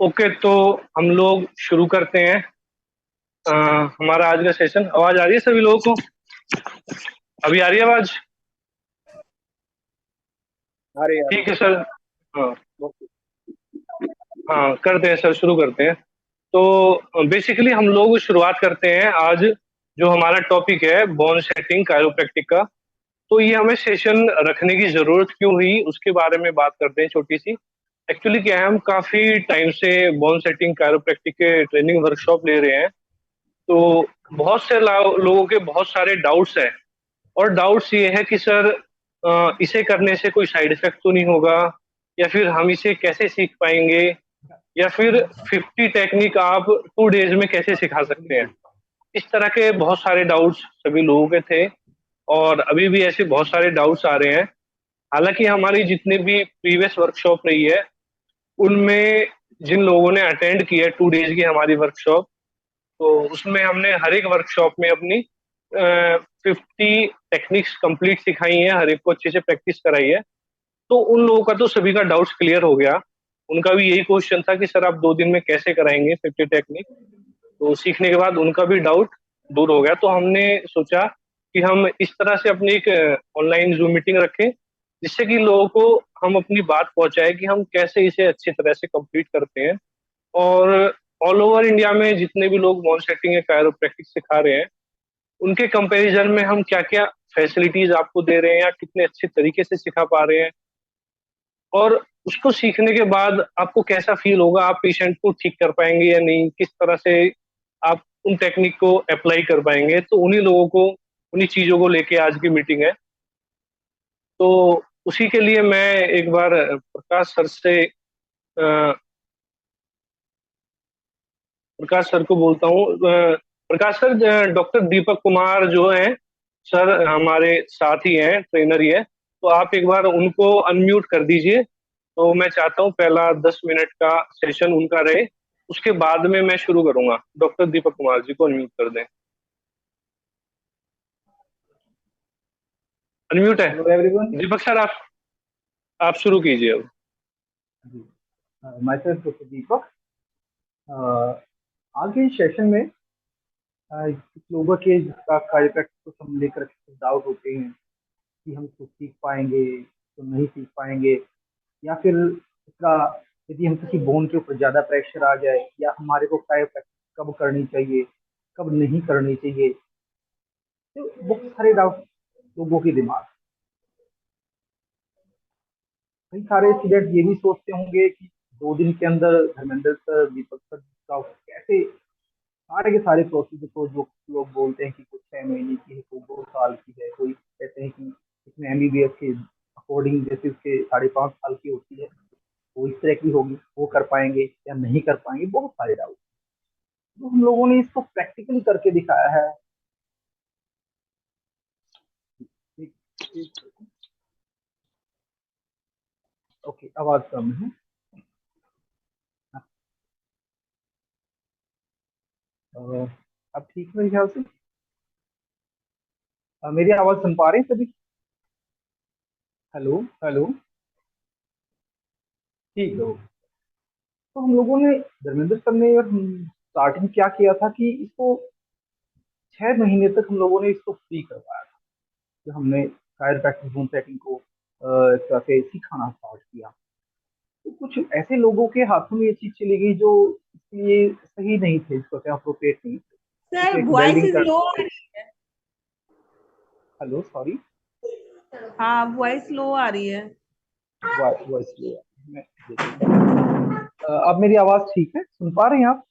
Okay, तो हम लोग शुरू करते हैं। हमारा आज का सेशन। आवाज आ रही है सभी लोगों को? अभी आ रही है आवाज? अरे यार। ठीक है सर। हाँ। ओके। हाँ, करते हैं सर, शुरू करते हैं। तो बेसिकली हम लोग शुरुआत करते हैं आज। जो हमारा टॉपिक है बोन सेटिंग कायरोप्रैक्टिक का। तो ये हमें सेशन रखने की जरूरत क्यों हुई उसके बारे में बात करते हैं छोटी सी। एक्चुअली क्या है, हम काफी टाइम से बोन सेटिंग कायरोप्रैक्टिक के ट्रेनिंग वर्कशॉप ले रहे हैं। तो बहुत से लोगों के बहुत सारे डाउट्स हैं। और डाउट्स ये है कि सर, इसे करने से कोई साइड इफेक्ट तो नहीं होगा, या फिर हम इसे कैसे सीख पाएंगे, या फिर 50 टेक्निक आप 2 डेज में कैसे सिखा सकते हैं। इस तरह के बहुत सारे डाउट्स सभी लोगों के थे। और अभी भी ऐसे बहुत सारे डाउट्स आ रहे हैं। हालांकि हमारी जितनी भी प्रीवियस वर्कशॉप रही है, उनमें जिन लोगों ने अटेंड किया है 2 डेज की हमारी वर्कशॉप, तो उसमें हमने हर एक वर्कशॉप में अपनी 50 टेक्निक्स कंप्लीट सिखाई हैं, हर एक को अच्छे से प्रैक्टिस कराई है। तो उन लोगों का तो सभी का डाउट्स क्लियर हो गया। उनका भी यही क्वेश्चन था कि सर आप 2 दिन में कैसे कराएंगे 50 टेक्निक। तो सीखने के बाद उनका भी डाउट दूर हो गया। तो हमने सोचा कि हम इस तरह से अपनी एक ऑनलाइन जूम मीटिंग रखें, जिससे कि लोगों को हम अपनी बात पहुंचाए कि हम कैसे इसे अच्छी तरह से कंप्लीट करते हैं। और ऑल ओवर इंडिया में जितने भी लोग मॉल सेटिंग या कायरोप्रैक्टिस सिखा रहे हैं, उनके कंपैरिजन में हम क्या क्या फैसिलिटीज आपको दे रहे हैं या कितने अच्छे तरीके से सिखा पा रहे हैं। और उसको सीखने के बाद आपको कैसा फील होगा, आप पेशेंट को ठीक कर पाएंगे या नहीं, किस तरह से आप उन टेक्निक को अप्लाई कर पाएंगे। तो उन्हीं लोगों को, उन्हीं चीजों को लेके आज की मीटिंग है। तो उसी के लिए मैं एक बार प्रकाश सर को बोलता हूँ। प्रकाश सर, डॉक्टर दीपक कुमार जो हैं, सर हमारे साथ ही हैं, ट्रेनर ही है। तो आप एक बार उनको अनम्यूट कर दीजिए। तो मैं चाहता हूँ पहला 10 मिनट का सेशन उनका रहे, उसके बाद में मैं शुरू करूंगा। डॉक्टर दीपक कुमार जी को अनम्यूट कर दें। अनम्यूट है? Hello everyone. दीपक सर, आप शुरू कीजिए अब। जी, माय सेल्फ डॉक्टर दीपक। आज के सेशन में कुछ लोगों के जिसका काइरोप्रैक्टिस को हम लेकर के डाउट होते हैं कि हम इसको सीख पाएंगे तो नहीं सीख पाएंगे, या फिर इसका यदि हम किसी बोन के ऊपर ज़्यादा प्रेशर आ जाए, या हमारे को काइरोप्रैक्टिस कब करनी चाहिए, कब नहीं करनी चाहिए। तो बहुत सारे डाउट लोगों के दिमाग। कई सारे स्टूडेंट ये भी सोचते होंगे कि 2 दिन के अंदर धर्मेंद्र सर, दीपक सर का कैसे सारे के सारे प्रोसेस को, जो लोग बोलते हैं कि कुछ 6 महीने की है, कोई 2 साल की है, कोई कहते हैं कि इसमें एमबीबीएस के अकॉर्डिंग जैसे उसके 5.5 साल की होती है, वो इस तरह की होगी, वो कर पाएंगे या नहीं कर पाएंगे। बहुत सारे डाउट। तो हम लोगों ने इसको प्रैक्टिकली करके दिखाया है। ठीक। ठीक। ओके, आवाज कम है। अ, अब ठीक है मेरे ख्याल से। मेरी आवाज सुन पा रहे हैं सभी? Hello hello. ठीक है। तो हम लोगों ने, धर्मेंद्र सर ने और स्टार्टिंग क्या किया था कि इसको 6 महीने तक हम लोगों ने इसको फ्री करवाया था। कि हमने कायरोप्रैक्टिस होम सेटिंग को एक तरह से सिखाना स्टार्ट किया। तो कुछ ऐसे लोगों के हाथों में ये चीज चली गई जो इसके लिए सही नहीं थे, इसको अप्रोप्रिएट नहीं थे। सर जैसे एक वॉइस वेल्डिंग इज कर। लो आ रही है। Hello sorry. हाँ, वॉइस लो आ रही है। वॉइस लो है। मैं देखता हूँ। अब मेरी आवाज ठीक है, सुन पा रहे हैं आप?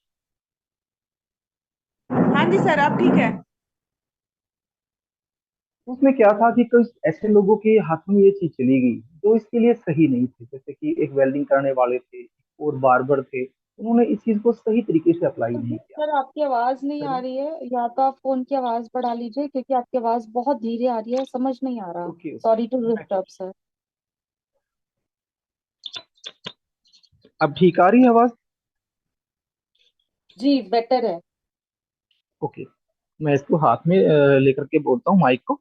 हाँ जी सर, अब ठीक है। उसमें क्या था कि कुछ ऐसे लोगों के हाथों में ये चीज चली गई जो इसके लिए सही नहीं थे। जैसे कि एक वेल्डिंग करने वाले थे और बार्बर थे, उन्होंने इस चीज को सही तरीके से अप्लाई नहीं किया। सर आपकी आवाज नहीं आ रही है, या तो आप फोन की आवाज बढ़ा लीजिए क्योंकि आपकी आवाज बहुत धीरे आ रही है, समझ नहीं आ रहा। Okay okay. Sorry to disturb sir. अब ठीक आ रही है आवाज? जी बेटर है। ओके। मैं इसको हाथ में लेकर के बोलता हूँ माइक को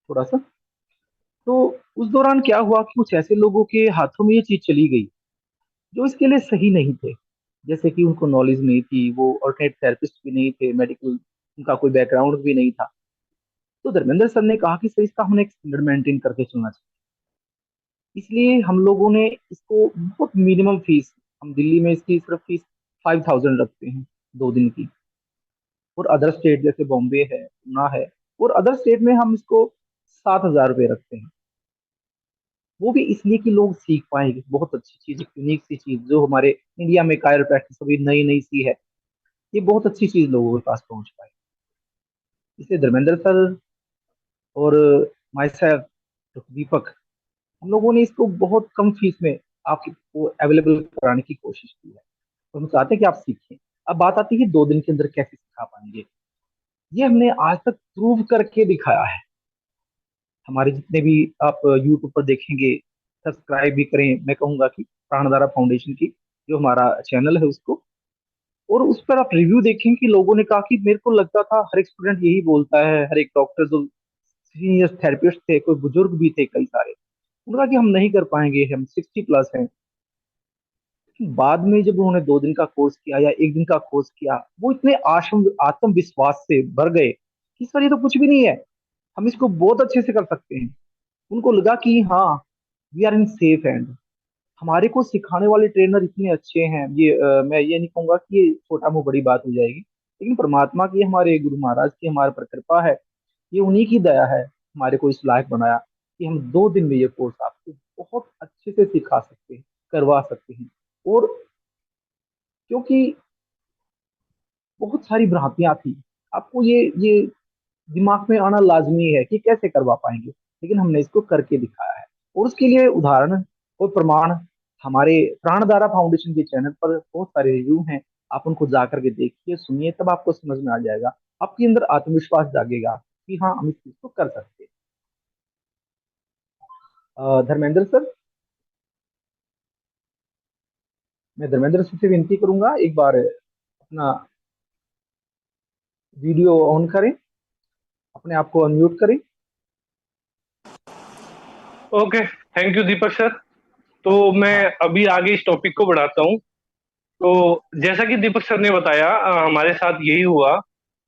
थोड़ा सा। तो उस दौरान क्या हुआ कि कुछ ऐसे लोगों के हाथों में ये चीज चली गई जो इसके लिए सही नहीं थे। जैसे कि उनको नॉलेज नहीं थी, वो ऑल्टरनेट थेरेपिस्ट भी नहीं थे, मेडिकल उनका कोई बैकग्राउंड भी नहीं था। तो धर्मेंद्र सर ने कहा कि सर इसका हमें एक स्टैंडर्ड मेंटेन करके चलना चाहिए। इसलिए हम लोगों ने इसको बहुत मिनिमम फीस, हम दिल्ली में इसकी सिर्फ फीस 5,000 रखते हैं 2 दिन की। और अदर स्टेट जैसे बॉम्बे है, पूना है, और अदर स्टेट में हम इसको 7,000 रुपये रखते हैं। वो भी इसलिए कि लोग सीख पाएंगे, बहुत अच्छी चीज, एक यूनिक सी चीज जो हमारे इंडिया में कायर प्रैक्टिस अभी नई नई सी है, ये बहुत अच्छी चीज लोगों के पास पहुंच पाए। इसलिए धर्मेंद्र सर और माई सेल्फ दीपक, हम लोगों ने इसको बहुत कम फीस में आपको अवेलेबल कराने की कोशिश की है। तो हम चाहते हैं कि आप सीखें। अब बात आती है 2 दिन के अंदर कैसे सिखा पाएंगे। ये हमने आज तक प्रूव करके दिखाया है। हमारे जितने भी आप यूट्यूब पर देखेंगे, सब्सक्राइब भी करें, मैं कहूंगा कि प्राणधारा फाउंडेशन की जो हमारा चैनल है उसको, और उस पर आप रिव्यू देखें कि लोगों ने कहा कि मेरे को लगता था हर एक स्टूडेंट यही बोलता है, हर एक डॉक्टर जो सीनियर थेरेपिस्ट थे, कोई बुजुर्ग भी थे कई सारे, उन्होंने कहा कि हम नहीं कर पाएंगे, हम 60+ हैं। बाद में जब उन्होंने 2 दिन का कोर्स किया या 1 दिन का कोर्स किया, वो इतने आत्मविश्वास से भर गए कि सर ये तो कुछ भी नहीं है, हम इसको बहुत अच्छे से कर सकते हैं। उनको लगा कि हाँ, we are in safe hand. हमारे को सिखाने वाले ट्रेनर इतने अच्छे हैं, ये मैं ये नहीं कहूंगा कि ये छोटा मुंह बड़ी बात हो जाएगी, लेकिन परमात्मा की, हमारे गुरु महाराज की हमारे पर कृपा है, ये उन्हीं की दया है हमारे को इस लायक बनाया कि हम 2 दिन में ये कोर्स आपको बहुत अच्छे से सिखा सकते हैं, करवा सकते हैं। और क्योंकि बहुत सारी भ्रांतियां थी, आपको ये दिमाग में आना लाजमी है कि कैसे करवा पाएंगे, लेकिन हमने इसको करके दिखाया है। और उसके लिए उदाहरण और प्रमाण हमारे प्राणधारा फाउंडेशन के चैनल पर बहुत सारे रिव्यू हैं। आप उनको जाकर के देखिए, सुनिए, तब आपको समझ में आ जाएगा, आपके अंदर आत्मविश्वास जागेगा कि हाँ, हम इस चीज को कर सकते हैं। धर्मेंद्र सर, मैं धर्मेंद्र सर से विनती करूंगा, एक बार अपना वीडियो ऑन करें, अपने आप को अनम्यूट करें। Okay, thank you Deepak sir. तो मैं हाँ अभी आगे इस टॉपिक को बढ़ाता हूँ। तो जैसा कि दीपक सर ने बताया, हमारे साथ यही हुआ।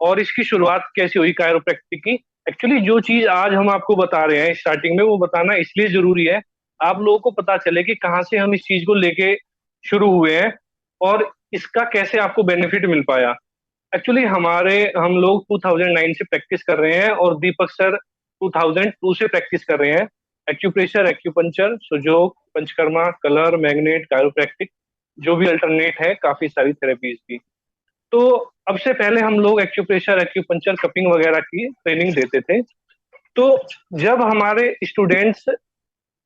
और इसकी शुरुआत कैसे हुई कायरोप्रैक्टिक की? एक्चुअली जो चीज आज हम आपको बता रहे हैं स्टार्टिंग में, वो बताना इसलिए जरूरी है, आप लोगों को पता चले कि कहाँ से हम इस चीज को लेके शुरू हुए हैं और इसका कैसे आपको बेनिफिट मिल पाया। एक्चुअली हम लोग 2009 से प्रैक्टिस कर रहे हैं और दीपक सर 2002 से प्रैक्टिस कर रहे हैं। Acupressure, acupuncture, Su Jok, panchakarma, colour, magnet, chiropractic, जो भी अल्टरनेट है, काफी सारी थेरेपीज की। तो अब से पहले हम लोग एक्यूप्रेशर, एक्यूपंचर, कपिंग वगैरह की ट्रेनिंग देते थे। तो जब हमारे स्टूडेंट्स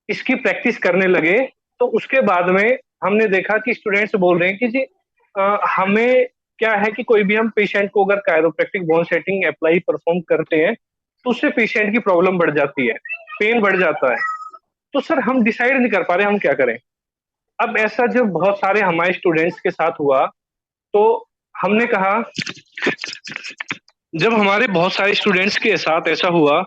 इसकी प्रैक्टिस करने लगे, तो उसके बाद में हमने देखा कि स्टूडेंट्स बोल रहे हैं कि जी, हमें क्या है कि कोई भी हम पेशेंट को अगर chiropractic bone setting apply perform करते हैं, तो उससे पेशेंट की प्रॉब्लम बढ़ जाती है, पेन बढ़ जाता है। तो सर हम डिसाइड नहीं कर पा रहे हम क्या करें। अब ऐसा जब बहुत सारे हमारे स्टूडेंट्स के साथ हुआ, तो हमने कहा, जब हमारे बहुत सारे स्टूडेंट्स के साथ ऐसा हुआ,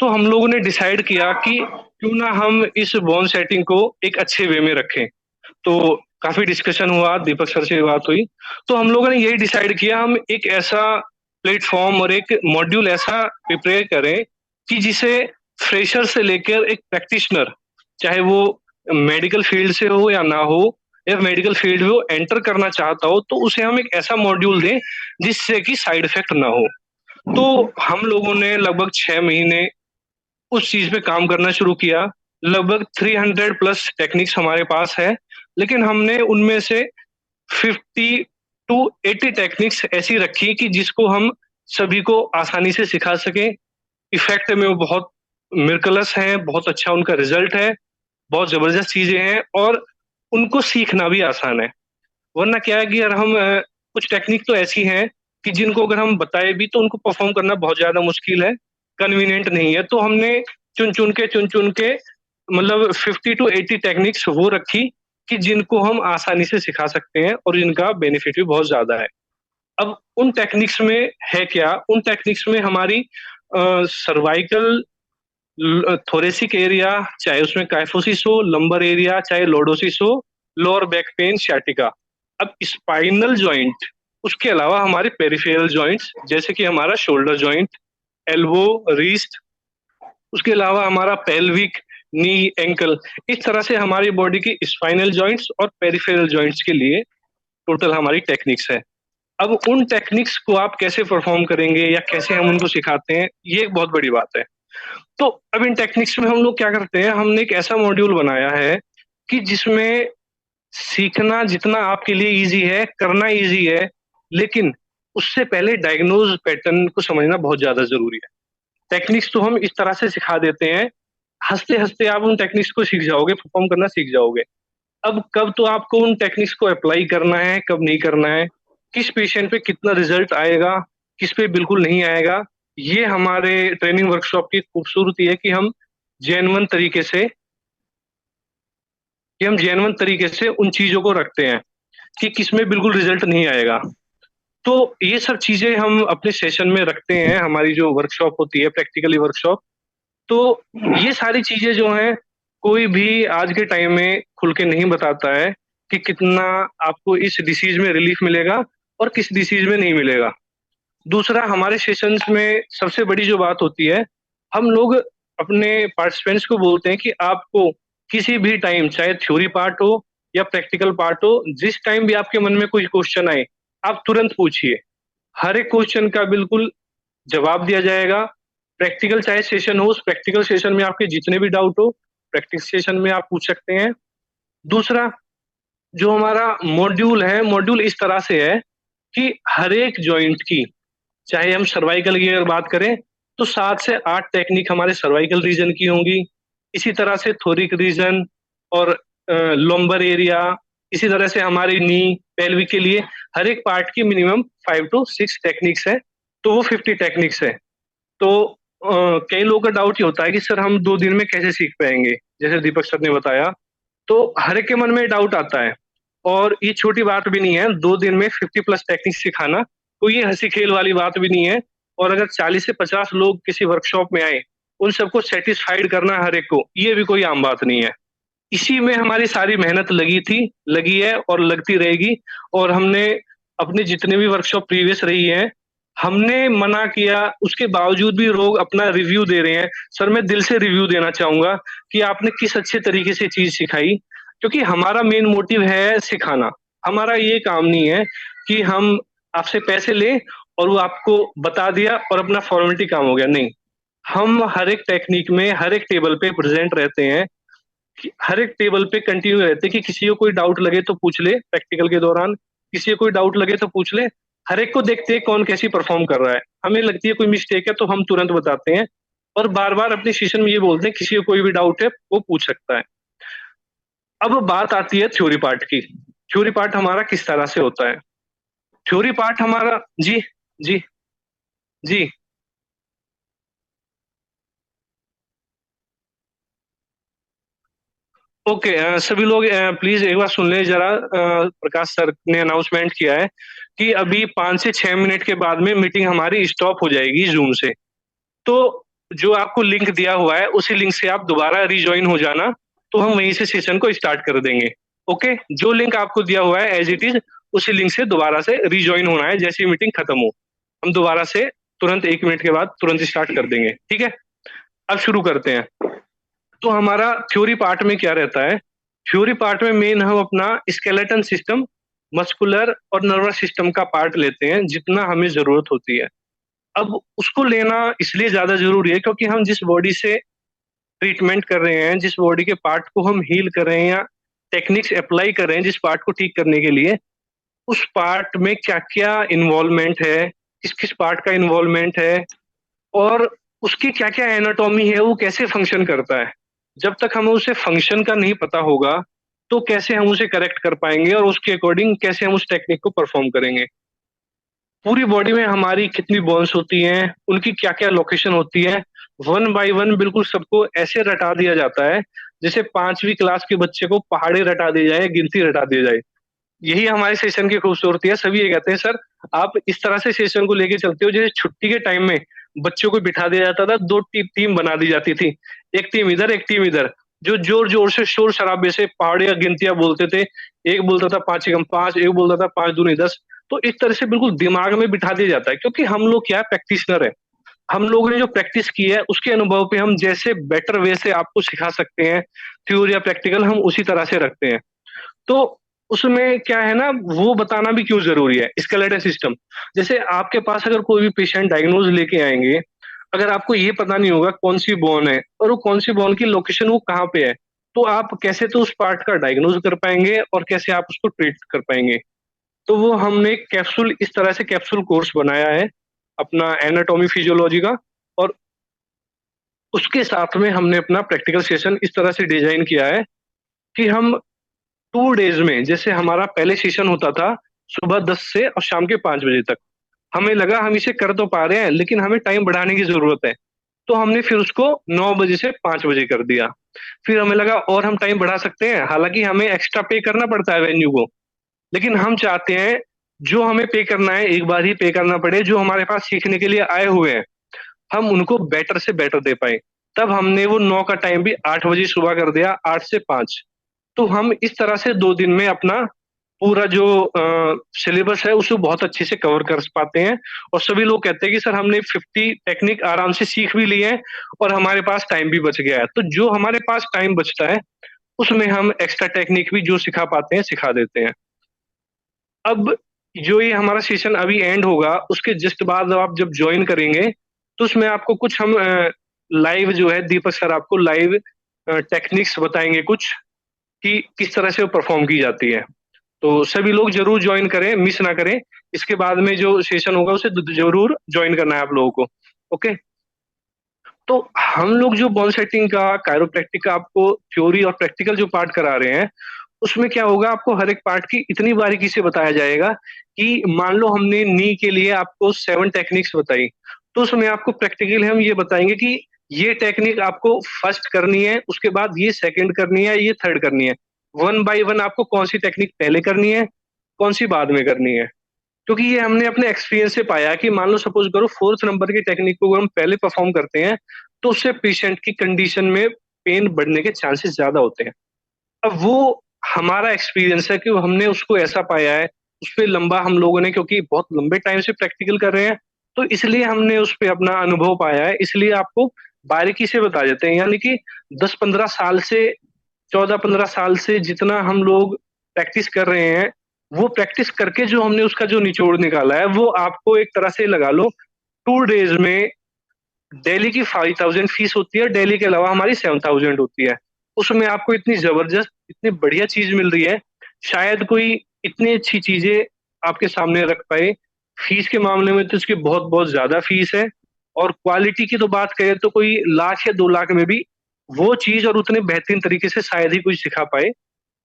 तो हम लोगों ने डिसाइड किया कि क्यों ना हम इस बोन सेटिंग को एक अच्छे वे में रखें। तो काफी डिस्कशन हुआ, दीपक सर से बात हुई, तो हम लोगों ने यही डिसाइड किया, हम एक ऐसा प्लेटफॉर्म और एक मॉड्यूल ऐसा प्रिपेयर करें कि जिसे फ्रेशर से लेकर एक प्रैक्टिशनर, चाहे वो मेडिकल फील्ड से हो या ना हो, या मेडिकल फील्ड में वो एंटर करना चाहता हो, तो उसे हम एक ऐसा मॉड्यूल दें जिससे कि साइड इफेक्ट ना हो। तो हम लोगों ने लगभग 6 महीने उस चीज पे काम करना शुरू किया। लगभग 300+ टेक्निक्स हमारे पास है, लेकिन हमने उनमें से 50 to 80 टेक्निक्स ऐसी रखी कि जिसको हम सभी को आसानी से सिखा सके। इफेक्ट में वो बहुत मिरकलस है, बहुत अच्छा उनका रिजल्ट है, बहुत जबरदस्त चीजें हैं, और उनको सीखना भी आसान है। वरना क्या है कि यार हम कुछ टेक्निक तो ऐसी हैं कि जिनको अगर हम बताए भी तो उनको परफॉर्म करना बहुत ज्यादा मुश्किल है, कन्वीनियंट नहीं है। तो हमने चुन चुन के मतलब 50 to 80 टेक्निक्स वो रखी कि जिनको हम आसानी से सिखा सकते हैं और जिनका बेनिफिट भी बहुत ज्यादा है। अब उन टेक्निक्स में है क्या? उन टेक्निक्स में हमारी सर्वाइकल, थोरेसिक एरिया, चाहे उसमें काइफोसिस हो, लंबर एरिया, चाहे लोडोसिस हो, लोअर बैक पेन, sciatica, अब स्पाइनल जॉइंट, उसके अलावा हमारे पेरिफेरल जॉइंट्स जैसे कि हमारा शोल्डर जॉइंट, एल्बो, रिस्ट, उसके अलावा हमारा पेल्विक, नी, एंकल, इस तरह से हमारी बॉडी की स्पाइनल जॉइंट्स और पेरिफेरल जॉइंट्स के लिए टोटल हमारी टेक्निक्स है। अब उन टेक्निक्स को आप कैसे परफॉर्म करेंगे या कैसे हम उनको सिखाते हैं, ये एक बहुत बड़ी बात है। तो अब इन टेक्निक्स में हम लोग क्या करते हैं, हमने एक ऐसा मॉड्यूल बनाया है कि जिसमें सीखना जितना आपके लिए इजी है, करना इजी है, लेकिन उससे पहले डायग्नोज पैटर्न को समझना बहुत ज्यादा जरूरी है। टेक्निक्स तो हम इस तरह से सिखा देते हैं, हंसते हंसते आप उन टेक्निक्स को सीख जाओगे, परफॉर्म करना सीख जाओगे। अब कब तो आपको उन टेक्निक्स को अप्लाई करना है, कब नहीं करना है, किस पेशेंट पे कितना रिजल्ट आएगा, किस पे बिल्कुल नहीं आएगा, ये हमारे ट्रेनिंग वर्कशॉप की खूबसूरती है कि हम जेन्युइन तरीके से उन चीजों को रखते हैं कि किसमें बिल्कुल रिजल्ट नहीं आएगा। तो ये सब चीजें हम अपने सेशन में रखते हैं, हमारी जो वर्कशॉप होती है प्रैक्टिकली वर्कशॉप। तो ये सारी चीजें जो हैं, कोई भी आज के टाइम में खुल के नहीं बताता है कि कितना आपको इस डिसीज में रिलीफ मिलेगा और किस डिसीज में नहीं मिलेगा। दूसरा, हमारे सेशंस में सबसे बड़ी जो बात होती है, हम लोग अपने पार्टिसिपेंट्स को बोलते हैं कि आपको किसी भी टाइम, चाहे थ्योरी पार्ट हो या प्रैक्टिकल पार्ट हो, जिस टाइम भी आपके मन में कोई क्वेश्चन आए, आप तुरंत पूछिए। हर एक क्वेश्चन का बिल्कुल जवाब दिया जाएगा। प्रैक्टिकल चाहे सेशन हो, उस प्रैक्टिकल सेशन में आपके जितने भी डाउट हो, प्रैक्टिस सेशन में आप पूछ सकते हैं। दूसरा, जो हमारा मॉड्यूल है, मॉड्यूल इस तरह से है कि हर एक जॉइंट की, चाहे हम सर्वाइकल की अगर बात करें तो 7 से 8 टेक्निक हमारे सर्वाइकल रीजन की होंगी। इसी तरह से थोरिक रीजन और लोम्बर एरिया, इसी तरह से हमारी नी, पेल्विक के लिए हर एक पार्ट की मिनिमम 5 to 6 टेक्निक्स है, तो वो 50 टेक्निक्स है। तो कई लोगों का डाउट ये होता है कि सर हम 2 दिन में कैसे सीख पाएंगे, जैसे दीपक सर ने बताया। तो हर एक के मन में डाउट आता है, और ये छोटी बात भी नहीं है 2 दिन में 50+ टेक्निक सिखाना, कोई ये हंसी खेल वाली बात भी नहीं है। और अगर 40 से 50 लोग किसी वर्कशॉप में आए, उन सबको सेटिस्फाइड करना हर एक को, ये भी कोई आम बात नहीं है। इसी में हमारी सारी मेहनत लगी थी, लगी है और लगती रहेगी। और हमने अपने जितने भी वर्कशॉप प्रीवियस रही है, हमने मना किया, उसके बावजूद भी लोग अपना रिव्यू दे रहे हैं। सर मैं दिल से रिव्यू देना चाहूंगा कि आपने किस अच्छे तरीके से चीज सिखाई, क्योंकि हमारा मेन मोटिव है सिखाना। हमारा ये काम नहीं है कि हम आपसे पैसे लें और वो आपको बता दिया और अपना फॉर्मेलिटी काम हो गया, नहीं। हम हर एक टेक्निक में हर एक टेबल पे प्रेजेंट रहते हैं, हर एक टेबल पे कंटिन्यू रहते हैं कि किसी को कोई डाउट लगे तो पूछ ले, प्रैक्टिकल के दौरान किसी को कोई डाउट लगे तो पूछ ले। हर एक को देखते हैं कौन कैसी परफॉर्म कर रहा है, हमें लगती है कोई मिस्टेक है तो हम तुरंत बताते हैं, और बार बार अपने सेशन में ये बोलते हैं किसी को कोई भी डाउट है वो पूछ सकता है। अब बात आती है थ्योरी पार्ट की। थ्योरी पार्ट हमारा किस तरह से होता है? थ्योरी पार्ट हमारा, जी जी जी, ओके। सभी लोग प्लीज एक बार सुन लें जरा। प्रकाश सर ने अनाउंसमेंट किया है कि अभी 5 से 6 मिनट के बाद में मीटिंग हमारी स्टॉप हो जाएगी जूम से। तो जो आपको लिंक दिया हुआ है उसी लिंक से आप दोबारा रिज्वाइन हो जाना, तो हम वहीं से सेशन को स्टार्ट कर देंगे। ओके, जो लिंक आपको दिया हुआ है एज इट इज, उसी लिंक से दोबारा से रिज्वाइन होना है। जैसी मीटिंग खत्म हो, हम दोबारा से तुरंत 1 मिनट के बाद तुरंत स्टार्ट कर देंगे, ठीक है? अब शुरू करते हैं। तो हमारा थ्योरी पार्ट में क्या रहता है? थ्योरी पार्ट में मेन हम अपना स्केलेटन सिस्टम, मस्कुलर और नर्वस सिस्टम का पार्ट लेते हैं जितना हमें जरूरत होती है। अब उसको लेना इसलिए ज्यादा जरूरी है क्योंकि हम जिस बॉडी से ट्रीटमेंट कर रहे हैं, जिस बॉडी के पार्ट को हम हील कर रहे हैं या टेक्निक्स अप्लाई कर रहे हैं जिस पार्ट को ठीक करने के लिए, उस पार्ट में क्या क्या इन्वॉल्वमेंट है, किस किस पार्ट का इन्वॉल्वमेंट है, और उसकी क्या क्या एनाटॉमी है, वो कैसे फंक्शन करता है। जब तक हमें उसे फंक्शन का नहीं पता होगा तो कैसे हम उसे करेक्ट कर पाएंगे और उसके अकॉर्डिंग कैसे हम उस टेक्निक को परफॉर्म करेंगे। पूरी बॉडी में हमारी कितनी बोन्स होती हैं, उनकी क्या क्या लोकेशन होती है, 1 by 1 बिल्कुल सबको ऐसे रटा दिया जाता है जैसे 5वीं क्लास के बच्चे को पहाड़े रटा दिए जाए, गिनती रटा दी जाए। यही हमारे सेशन की खूबसूरती है। सभी ये कहते हैं सर आप इस तरह से सेशन को लेके चलते हो जैसे छुट्टी के टाइम में बच्चों को बिठा दिया जाता था, 2 टीम बना दी जाती थी, एक टीम इधर एक टीम इधर, जो जोर जोर से शोर शराबे से पहाड़ियां गिनतियां बोलते थे, एक बोलता था 5 एकम 5, एक बोलता था 5 दूनी 10। तो इस तरह से बिल्कुल दिमाग में बिठा दिया जाता है, क्योंकि हम लोग क्या है, प्रैक्टिशनर है। हम लोगों ने जो प्रैक्टिस की है उसके अनुभव पे हम जैसे बेटर वे से आपको सिखा सकते हैं, थ्योरी या प्रैक्टिकल, हम उसी तरह से रखते हैं। तो उसमें क्या है ना, वो बताना भी क्यों जरूरी है, स्केलेटल सिस्टम। जैसे आपके पास अगर कोई भी पेशेंट डायग्नोज लेके आएंगे, अगर आपको ये पता नहीं होगा कौन सी बोन है और वो कौन सी बोन की लोकेशन वो कहाँ पे है, तो आप कैसे तो उस पार्ट का डायग्नोज कर पाएंगे और कैसे आप उसको ट्रीट कर पाएंगे। तो वो हमने कैप्सूल, इस तरह से कैप्सूल कोर्स बनाया है अपना एनाटॉमी फिजियोलॉजी का। और उसके साथ में हमने अपना प्रैक्टिकल सेशन इस तरह से डिजाइन किया है कि हम 2 डेज में, जैसे हमारा पहले सेशन होता था सुबह 10 से और शाम के 5 बजे तक, हमें लगा हम इसे कर तो पा रहे हैं लेकिन हमें टाइम बढ़ाने की जरूरत है। तो हमने फिर उसको 9 बजे से 5 बजे कर दिया। फिर हमें लगा और हम टाइम बढ़ा सकते हैं, हालांकि हमें एक्स्ट्रा पे करना पड़ता है वेन्यू को, लेकिन हम चाहते हैं जो हमें पे करना है एक बार ही पे करना पड़े, जो हमारे पास सीखने के लिए आए हुए हैं हम उनको बेटर से बेटर दे पाए। तब हमने वो 9 का टाइम भी 8 बजे सुबह कर दिया, 8 से 5। तो हम इस तरह से 2 दिन में अपना पूरा जो सिलेबस है उसे बहुत अच्छे से कवर कर पाते हैं। और सभी लोग कहते हैं कि सर हमने 50 टेक्निक आराम से सीख भी लिए हैं और हमारे पास टाइम भी बच गया है। तो जो हमारे पास टाइम बचता है उसमें हम एक्स्ट्रा टेक्निक भी जो सिखा पाते हैं सिखा देते हैं। अब जो ये हमारा सेशन अभी एंड होगा उसके जस्ट बाद आप जब ज्वाइन करेंगे तो उसमें आपको कुछ हम लाइव जो है, दीपक सर आपको लाइव टेक्निक्स बताएंगे कुछ, कि किस तरह से वो परफॉर्म की जाती है। तो सभी लोग जरूर ज्वाइन करें, मिस ना करें। इसके बाद में जो सेशन होगा उसे जरूर ज्वाइन करना है आप लोगों को। ओके। तो हम लोग जो बॉल सेटिंग का, कायरोप्रैक्टिक का आपको थ्योरी और प्रैक्टिकल जो पार्ट करा रहे हैं, उसमें क्या होगा, आपको हर एक पार्ट की इतनी बारीकी से बताया जाएगा कि मान लो हमने नी के लिए आपको 7 टेक्निक्स बताई, तो उसमें आपको प्रैक्टिकली हम ये बताएंगे कि ये टेक्निक आपको फर्स्ट करनी है, उसके बाद ये सेकंड करनी है, ये थर्ड करनी है। वन बाय वन आपको कौन सी टेक्निक पहले करनी है, कौन सी बाद में करनी है। क्योंकि ये हमने अपने एक्सपीरियंस से पाया कि मान लो सपोज करो 4th नंबर की टेक्निक को अगर हम पहले परफॉर्म करते हैं तो उससे पेशेंट की कंडीशन में पेन बढ़ने के चांसेस ज्यादा होते हैं। अब वो हमारा एक्सपीरियंस है कि हमने उसको ऐसा पाया है, उस पर लंबा हम लोगों ने, क्योंकि बहुत लंबे टाइम से प्रैक्टिकल कर रहे हैं, तो इसलिए हमने उस पर अपना अनुभव पाया है, इसलिए आपको बारीकी से बता देते हैं। यानी कि 10-15 साल से, 14-15 साल से जितना हम लोग प्रैक्टिस कर रहे हैं, वो प्रैक्टिस करके जो हमने उसका जो निचोड़ निकाला है वो आपको एक तरह से लगा लो 2 डेज में। दिल्ली की 5,000 फीस होती है, दिल्ली के अलावा हमारी 7,000 होती है। उसमें आपको इतनी जबरदस्त, इतनी बढ़िया चीज मिल रही है, शायद कोई इतनी अच्छी चीजें आपके सामने रख पाए। फीस के मामले में तो इसकी बहुत बहुत ज्यादा फीस है, और क्वालिटी की तो बात करें तो कोई 1 लाख या 2 लाख में भी वो चीज और उतने बेहतरीन तरीके से शायद ही कोई सिखा पाए।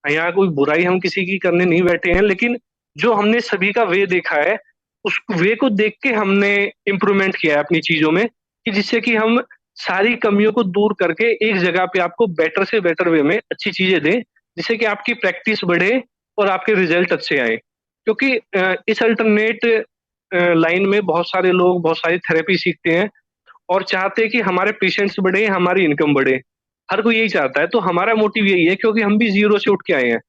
यहाँ कोई बुराई हम किसी की करने नहीं बैठे हैं, लेकिन जो हमने सभी का वे देखा है उस वे को देख के हमने इम्प्रूवमेंट किया है अपनी चीजों में, कि जिससे कि हम सारी कमियों को दूर करके एक जगह पे आपको बेटर से बेटर वे में अच्छी चीजें दें, जिससे कि आपकी प्रैक्टिस बढ़े और आपके रिजल्ट अच्छे आए। क्योंकि इस अल्टरनेट लाइन में बहुत सारे लोग बहुत सारी थेरेपी सीखते हैं और चाहते हैं कि हमारे पेशेंट्स बढ़े, हमारी इनकम बढ़े। हर कोई यही चाहता है। तो हमारा मोटिव यही है, क्योंकि हम भी जीरो से उठ के आए हैं।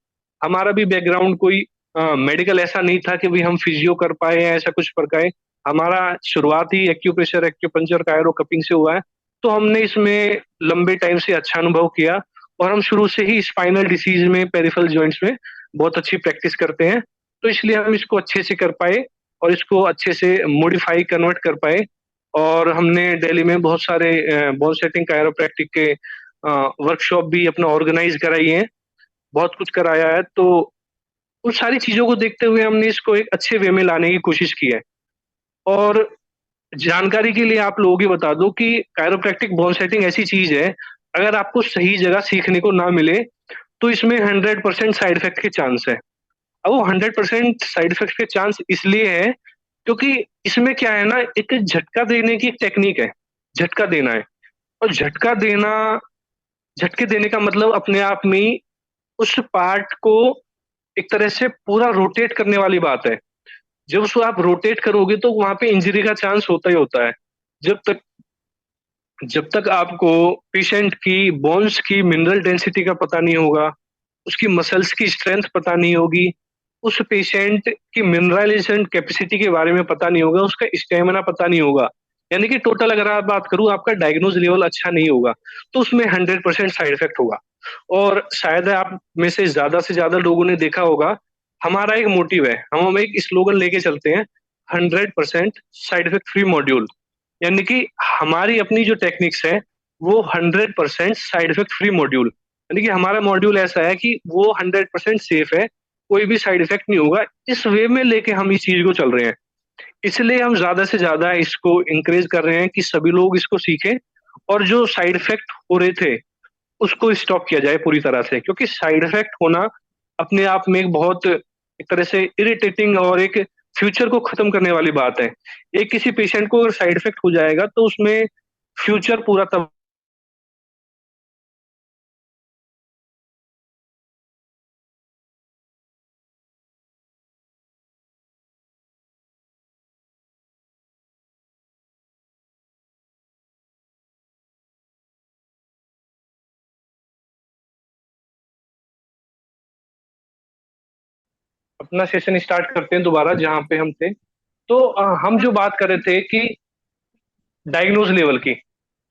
हमारा भी बैकग्राउंड कोई मेडिकल ऐसा नहीं था कि भी हम फिजियो कर पाए या ऐसा कुछ कर पाए। हमारा शुरुआत ही एक्यूप्रेशर, एक्यूपंचर, कायरो, कपिंग से हुआ है। तो हमने इसमें लंबे टाइम से अच्छा अनुभव किया, और हम शुरू से ही स्पाइनल डिसीज में, पेरिफेरल जॉइंट्स में बहुत अच्छी प्रैक्टिस करते हैं। तो इसलिए हम इसको अच्छे से कर पाए और इसको अच्छे से मॉडिफाई, कन्वर्ट कर पाए। और हमने दिल्ली में बहुत सारे बॉल सेटिंग, कायरोप्रैक्टिक के वर्कशॉप भी अपना ऑर्गेनाइज कराई है, बहुत कुछ कराया है। तो उन सारी चीजों को देखते हुए हमने इसको एक अच्छे वे में लाने की कोशिश की है। और जानकारी के लिए आप लोगों की बता दूं कि कायरोप्रैक्टिक बॉल सेटिंग ऐसी चीज है, अगर आपको सही जगह सीखने को ना मिले तो इसमें 100% साइड इफेक्ट के चांस है। अब वो 100% साइड इफेक्ट के चांस इसलिए है क्योंकि इसमें क्या है ना, एक झटका देने की एक टेक्निक है, झटका देना है। और झटके देने का मतलब अपने आप में ही उस पार्ट को एक तरह से पूरा रोटेट करने वाली बात है। जब उसको आप रोटेट करोगे तो वहां पे इंजरी का चांस होता ही होता है। जब तक जब तक आपको पेशेंट की बोन्स की मिनरल डेंसिटी का पता नहीं होगा, उसकी मसल्स की स्ट्रेंथ पता नहीं होगी, उस पेशेंट की मिनरलाइजेशन कैपेसिटी के बारे में पता नहीं होगा, उसका स्टेमिना पता नहीं होगा, यानी कि टोटल अगर आप बात करूं आपका डायग्नोज लेवल अच्छा नहीं होगा, तो उसमें 100% साइड इफेक्ट होगा। और शायद आप में से ज्यादा लोगों ने देखा होगा, हमारा एक मोटिव है, हम एक स्लोगन लेके चलते हैं, 100% साइड इफेक्ट फ्री मॉड्यूल। यानी कि हमारी अपनी जो टेक्निक्स है वो 100% साइड इफेक्ट फ्री मॉड्यूल, यानी कि हमारा मॉड्यूल ऐसा है कि वो 100% सेफ है, कोई भी साइड इफेक्ट नहीं होगा। इस वे में लेके हम इस चीज को चल रहे हैं, इसलिए हम ज्यादा से ज्यादा इसको इंकरेज कर रहे हैं कि सभी लोग इसको सीखें, और जो साइड इफेक्ट हो रहे थे उसको स्टॉप किया जाए पूरी तरह से, क्योंकि साइड इफेक्ट होना अपने आप में एक बहुत एक तरह से इरिटेटिंग और एक फ्यूचर को खत्म करने वाली बात है। एक किसी पेशेंट को अगर साइड इफेक्ट हो जाएगा तो उसमें फ्यूचर पूरा तब। अपना सेशन स्टार्ट करते हैं दोबारा जहां पे हम थे। तो हम जो बात कर रहे थे कि डायग्नोज लेवल की,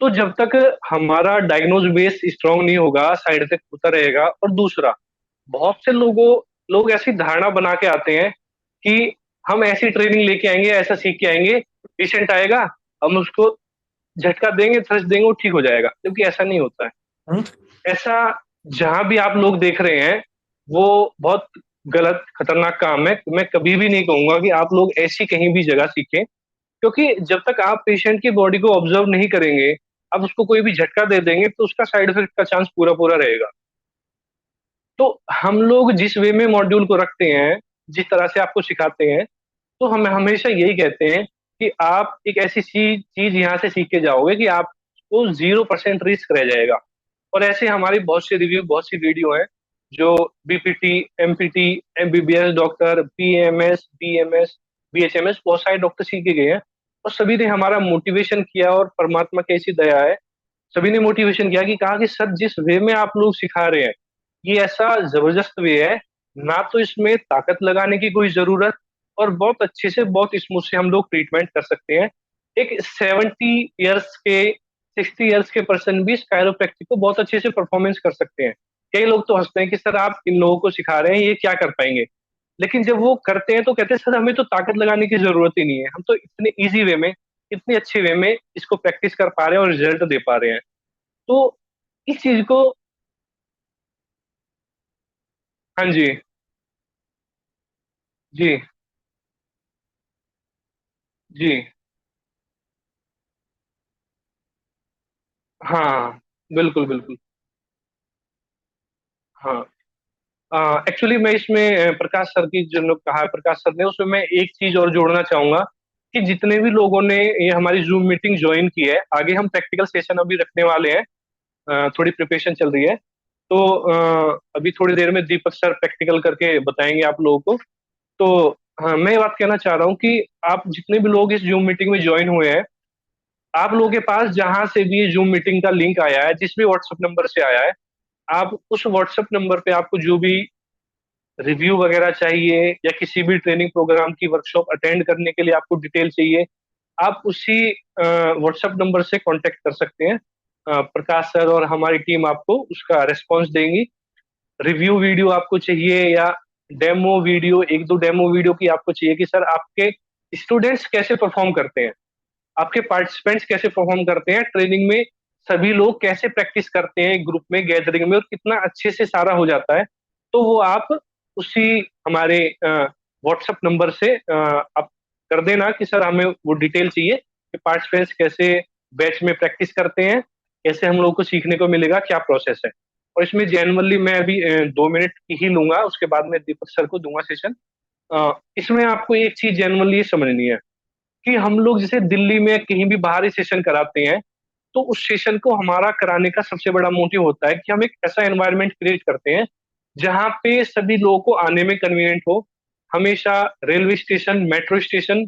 तो जब तक हमारा डायग्नोज बेस स्ट्रांग नहीं होगा साइड इफेक्ट होता रहेगा। और दूसरा, बहुत से लोग ऐसी धारणा बना के आते हैं कि हम ऐसी ट्रेनिंग लेके आएंगे, ऐसा सीख के आएंगे, पेशेंट आएगा, हम उसको झटका देंगे, थ्रस्ट देंगे, वो ठीक हो जाएगा, क्योंकि ऐसा नहीं होता है। ऐसा जहां भी आप लोग देख रहे हैं वो बहुत गलत खतरनाक काम है। मैं कभी भी नहीं कहूंगा कि आप लोग ऐसी कहीं भी जगह सीखें, क्योंकि जब तक आप पेशेंट की बॉडी को ऑब्जर्व नहीं करेंगे, आप उसको कोई भी झटका दे देंगे तो उसका साइड इफेक्ट का चांस पूरा पूरा रहेगा। तो हम लोग जिस वे में मॉड्यूल को रखते हैं, जिस तरह से आपको सिखाते हैं, तो हम हमेशा यही कहते हैं कि आप एक ऐसी चीज यहाँ से सीख के जाओगे कि आपको 0% रिस्क रह जाएगा। और ऐसे हमारी बहुत सी रिव्यू, बहुत सी वीडियो है जो BPT, empty, MBBS doctor, BMS, BMS, BHMS, बहुत सारे डॉक्टर सीख के गए हैं। और सभी ने हमारा मोटिवेशन किया, और परमात्मा की ऐसी दया है, सभी ने मोटिवेशन किया कि कहा कि सर जिस वे में आप लोग सिखा रहे हैं ये ऐसा जबरदस्त वे है, ना तो इसमें ताकत लगाने की कोई जरूरत, और बहुत अच्छे से बहुत स्मूथ से हम लोग ट्रीटमेंट कर सकते हैं। एक 70 ईयर्स के, 60 ईयर्स के पर्सन भी कायरोप्रैक्टिक को बहुत अच्छे से परफॉर्मेंस कर सकते हैं। कई लोग तो हंसते हैं कि सर आप इन लोगों को सिखा रहे हैं, ये क्या कर पाएंगे। लेकिन जब वो करते हैं तो कहते हैं सर हमें तो ताकत लगाने की जरूरत ही नहीं है, हम तो इतने इजी वे में, इतने अच्छे वे में इसको प्रैक्टिस कर पा रहे हैं और रिजल्ट दे पा रहे हैं। तो इस चीज को, हाँ जी, जी, जी, हाँ, बिल्कुल बिल्कुल, हाँ। एक्चुअली मैं इसमें प्रकाश सर की जो कहा प्रकाश सर ने, उसमें मैं एक चीज और जोड़ना चाहूंगा कि जितने भी लोगों ने ये हमारी जूम मीटिंग ज्वाइन की है, आगे हम प्रैक्टिकल सेशन अभी रखने वाले हैं, थोड़ी प्रिपरेशन चल रही है। तो अभी थोड़ी देर में दीपक सर प्रैक्टिकल करके बताएंगे आप लोगों को। तो हाँ, मैं ये बात कहना चाह रहा हूँ कि आप जितने भी लोग इस जूम मीटिंग में ज्वाइन हुए हैं, आप लोगों के पास जहां से भी ये जूम मीटिंग का लिंक आया है, जिस भी व्हाट्सएप नंबर से आया है, आप उस व्हाट्सएप नंबर पे आपको जो भी रिव्यू वगैरह चाहिए या किसी भी ट्रेनिंग प्रोग्राम की वर्कशॉप अटेंड करने के लिए आपको डिटेल चाहिए, आप उसी व्हाट्सएप नंबर से कांटेक्ट कर सकते हैं। प्रकाश सर और हमारी टीम आपको उसका रिस्पॉन्स देंगी। रिव्यू वीडियो आपको चाहिए या डेमो वीडियो, एक दो डेमो वीडियो की आपको चाहिए कि सर आपके स्टूडेंट्स कैसे परफॉर्म करते हैं, आपके पार्टिसिपेंट्स कैसे परफॉर्म करते हैं ट्रेनिंग में, सभी लोग कैसे प्रैक्टिस करते हैं ग्रुप में, गैदरिंग में, और कितना अच्छे से सारा हो जाता है, तो वो आप उसी हमारे व्हाट्सएप नंबर से आप कर देना कि सर हमें वो डिटेल चाहिए कि पार्टिसिपेंट्स कैसे बैच में प्रैक्टिस करते हैं, कैसे हम लोगों को सीखने को मिलेगा, क्या प्रोसेस है। और इसमें जनरली मैं अभी 2 मिनट की ही लूंगा, उसके बाद मैं दीपक सर को दूंगा सेशन। इसमें आपको एक चीज जनरली समझनी है कि हम लोग जैसे दिल्ली में कहीं भी बाहरी सेशन कराते हैं, तो उस सेशन को हमारा कराने का सबसे बड़ा मोटिव होता है कि हम एक ऐसा एनवायरनमेंट क्रिएट करते हैं जहाँ पे सभी लोगों को आने में कन्वीनियंट हो। हमेशा रेलवे स्टेशन, मेट्रो स्टेशन,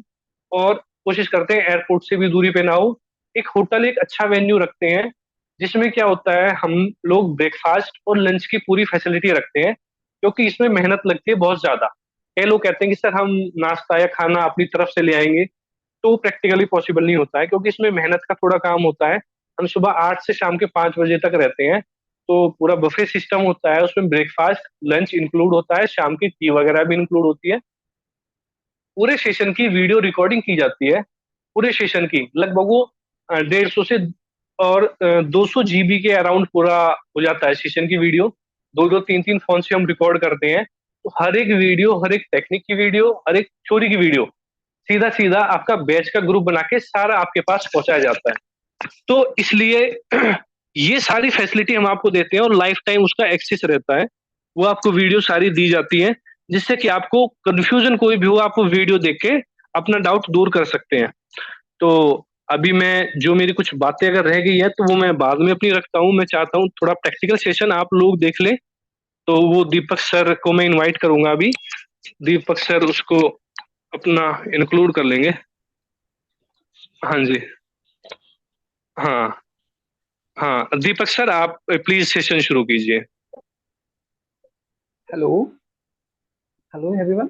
और कोशिश करते हैं एयरपोर्ट से भी दूरी पे ना हो, एक होटल एक अच्छा वेन्यू रखते हैं, जिसमें क्या होता है हम लोग ब्रेकफास्ट और लंच की पूरी फैसिलिटी रखते हैं, क्योंकि इसमें मेहनत लगती है बहुत ज्यादा। कई लोग कहते हैं कि सर हम नाश्ता या खाना अपनी तरफ से ले आएंगे, तो प्रैक्टिकली पॉसिबल नहीं होता है, क्योंकि इसमें मेहनत का थोड़ा काम होता है। हम सुबह 8 से शाम के 5 बजे तक रहते हैं, तो पूरा बफे सिस्टम होता है, उसमें ब्रेकफास्ट लंच इंक्लूड होता है, शाम की टी वगैरह भी इंक्लूड होती है। पूरे सेशन की वीडियो रिकॉर्डिंग की जाती है, पूरे सेशन की लगभग वो 150 से और 200 GB के अराउंड पूरा हो जाता है सेशन की वीडियो। दो दो तीन तीन फोन से हम रिकॉर्ड करते हैं, तो हर एक वीडियो, हर एक टेक्निक की वीडियो, हर एक थ्योरी की वीडियो सीधा सीधा आपका बैच का ग्रुप बना के सारा आपके पास पहुंचाया जाता है। तो इसलिए ये सारी फैसिलिटी हम आपको देते हैं, और लाइफ टाइम उसका एक्सेस रहता है। वो आपको वीडियो सारी दी जाती है, जिससे कि आपको कंफ्यूजन कोई भी हो, आप वो वीडियो देख के अपना डाउट दूर कर सकते हैं। तो अभी मैं जो मेरी कुछ बातें अगर रह गई है तो वो मैं बाद में अपनी रखता हूँ। मैं चाहता हूँ थोड़ा प्रैक्टिकल सेशन आप लोग देख लें, तो वो दीपक सर को मैं इनवाइट करूंगा अभी। दीपक सर उसको अपना इंक्लूड कर लेंगे। हाँ जी। हाँ हाँ, दीपक सर आप प्लीज सेशन शुरू कीजिए। Hello, hello everyone.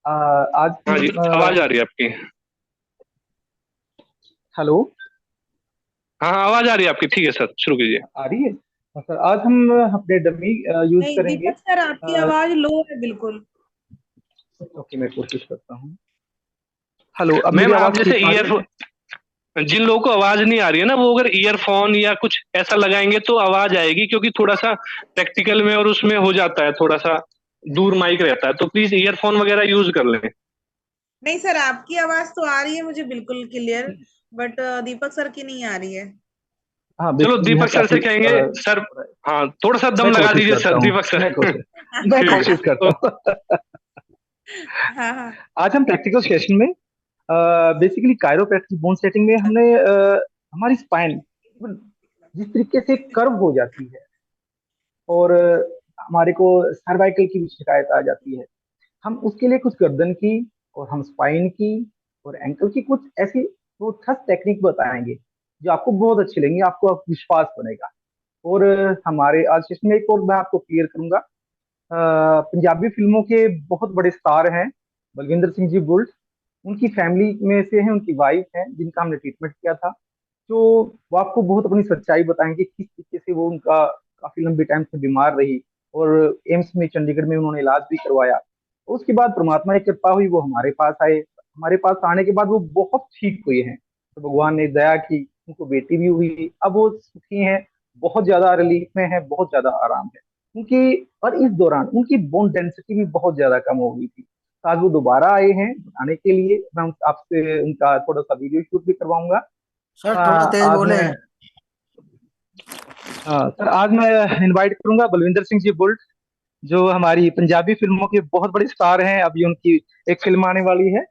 आज हाँ हम जी, आवाज आ रही है आपकी। हेलो, हाँ हाँ, आवाज आ रही है आपकी, ठीक है सर, शुरू कीजिए। आ रही है? हाँ, सर आज हम अपने डमी यूज नहीं करेंगे। दीपक सर, आपकी आवाज लो है बिल्कुल। ओके, मैं कोशिश करता हूँ। हेलो, अब मेरी मैम आप आवाज जैसे ठीक आ रही है? जिन लोगों को आवाज नहीं आ रही है ना, वो अगर ईयरफोन या कुछ ऐसा लगाएंगे तो आवाज आएगी, क्योंकि थोड़ा सा प्रैक्टिकल में और उसमें हो जाता है, थोड़ा सा दूर माइक रहता है, तो प्लीज ईयरफोन वगैरह यूज कर लें। नहीं सर, आपकी आवाज तो आ रही है मुझे बिल्कुल क्लियर, बट दीपक सर की नहीं आ रही है। हाँ, चलो बेसिकली यहाँ दीपक सर से काफी कहेंगे सर। हाँ, थोड़ा सा दम मैं लगा कोशिश दीजिए करता सर, हूँ। दीपक सर। मैं ठीक कोशिश है। करता हूँ। हाँ हाँ। आज हम प्रैक्टिकल सेशन में बेसिकली कायरोप्रैक्टिक बोन सेटिंग में हमने हमारी स्पाइन जिस तरीके से कर्व हो जाती है, और हमारे को सर्वाइकल की भी शिकायत आ जाती है, हम उसके लिए कुछ गर्दन की और हम स्पाइन की और एंकल की कुछ ऐसी 10 टेक्निक बताएंगे जो आपको बहुत अच्छी लगेंगी, आपको विश्वास बनेगा। और हमारे आज सेशन में एक और मैं आपको क्लियर करूंगा। पंजाबी फिल्मों के बहुत बड़े स्टार हैं बलविंदर सिंह जी बुल्ट। उनकी फैमिली में से हैं, उनकी वाइफ हैं जिनका हमने ट्रीटमेंट किया था। तो वो आपको बहुत अपनी सच्चाई बताएंगे किस तरीके से वो उनका काफी लंबी टाइम से बीमार रही, और एम्स में चंडीगढ़ में उन्होंने इलाज भी करवाया। उसके बाद परमात्मा की कृपा हुई, वो हमारे पास आए। हमारे पास आने के बाद वो बहुत ठीक हुए हैं, तो भगवान ने दया की, उनको बेटी भी हुई, अब वो सुखी हैं, बहुत ज्यादा रिलीफ में है, बहुत ज्यादा आराम है उनकी। और इस दौरान उनकी बोन डेंसिटी भी बहुत ज्यादा कम हो गई थी। तो आज वो दोबारा आए हैं बताने के लिए। मैं आपसे उनका थोड़ा सा वीडियो शूट भी करवाऊंगा। सर थोड़ा तेज आज बोले। मैं सर आज मैं इनवाइट करूंगा बलविंदर सिंह जी बुल्ट, जो हमारी पंजाबी फिल्मों के बहुत बड़े स्टार हैं। अभी उनकी एक फिल्म आने वाली है,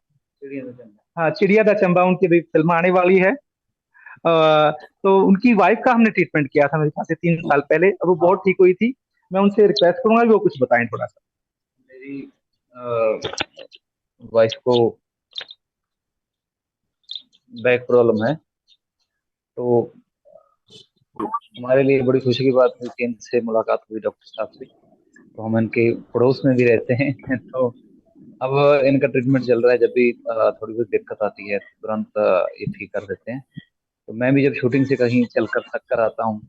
हाँ, चिड़िया दा चंबा, उनकी भी फिल्म आने वाली है। तो उनकी वाइफ का हमने ट्रीटमेंट किया था मेरे ख्याल से 3 साल पहले, अब वो बहुत ठीक हुई थी। मैं उनसे रिक्वेस्ट करूंगा कि वो कुछ बताएं थोड़ा सा। मेरी वाइफ को बैक प्रॉब्लम है, तो हमारे लिए बड़ी खुशी की बात हुई कि इनसे मुलाकात हुई डॉक्टर साहब से। तो हम इनके पड़ोस में भी रहते हैं तो अब इनका ट्रीटमेंट चल रहा है। जब भी थोड़ी बहुत दिक्कत आती है तो तुरंत ये ठीक कर देते हैं। तो मैं भी जब शूटिंग से कहीं चल कर थक कर आता हूँ,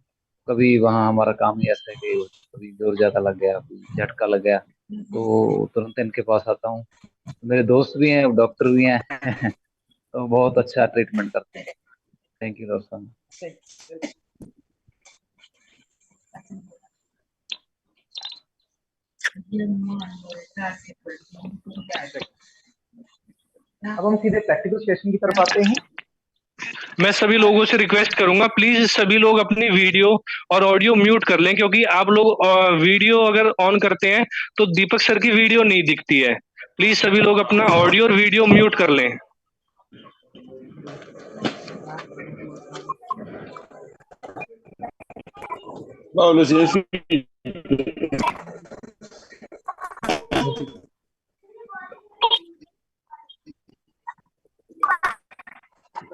कभी वहाँ हमारा काम ही ऐसा है कि कभी जोर ज्यादा लग गया, कभी झटका लग गया, तो तुरंत इनके पास आता हूँ। मेरे दोस्त भी हैं, डॉक्टर भी हैं तो बहुत अच्छा ट्रीटमेंट करते हैं। थैंक यू डॉक्टर साहब। अब हम सीधे प्रैक्टिकल सेशन की तरफ आते हैं। मैं सभी लोगों से रिक्वेस्ट करूंगा, प्लीज सभी लोग अपनी वीडियो और ऑडियो म्यूट कर लें, क्योंकि आप लोग वीडियो अगर ऑन करते हैं तो दीपक सर की वीडियो नहीं दिखती है। प्लीज सभी लोग अपना ऑडियो और वीडियो म्यूट कर लें। Pablo, si es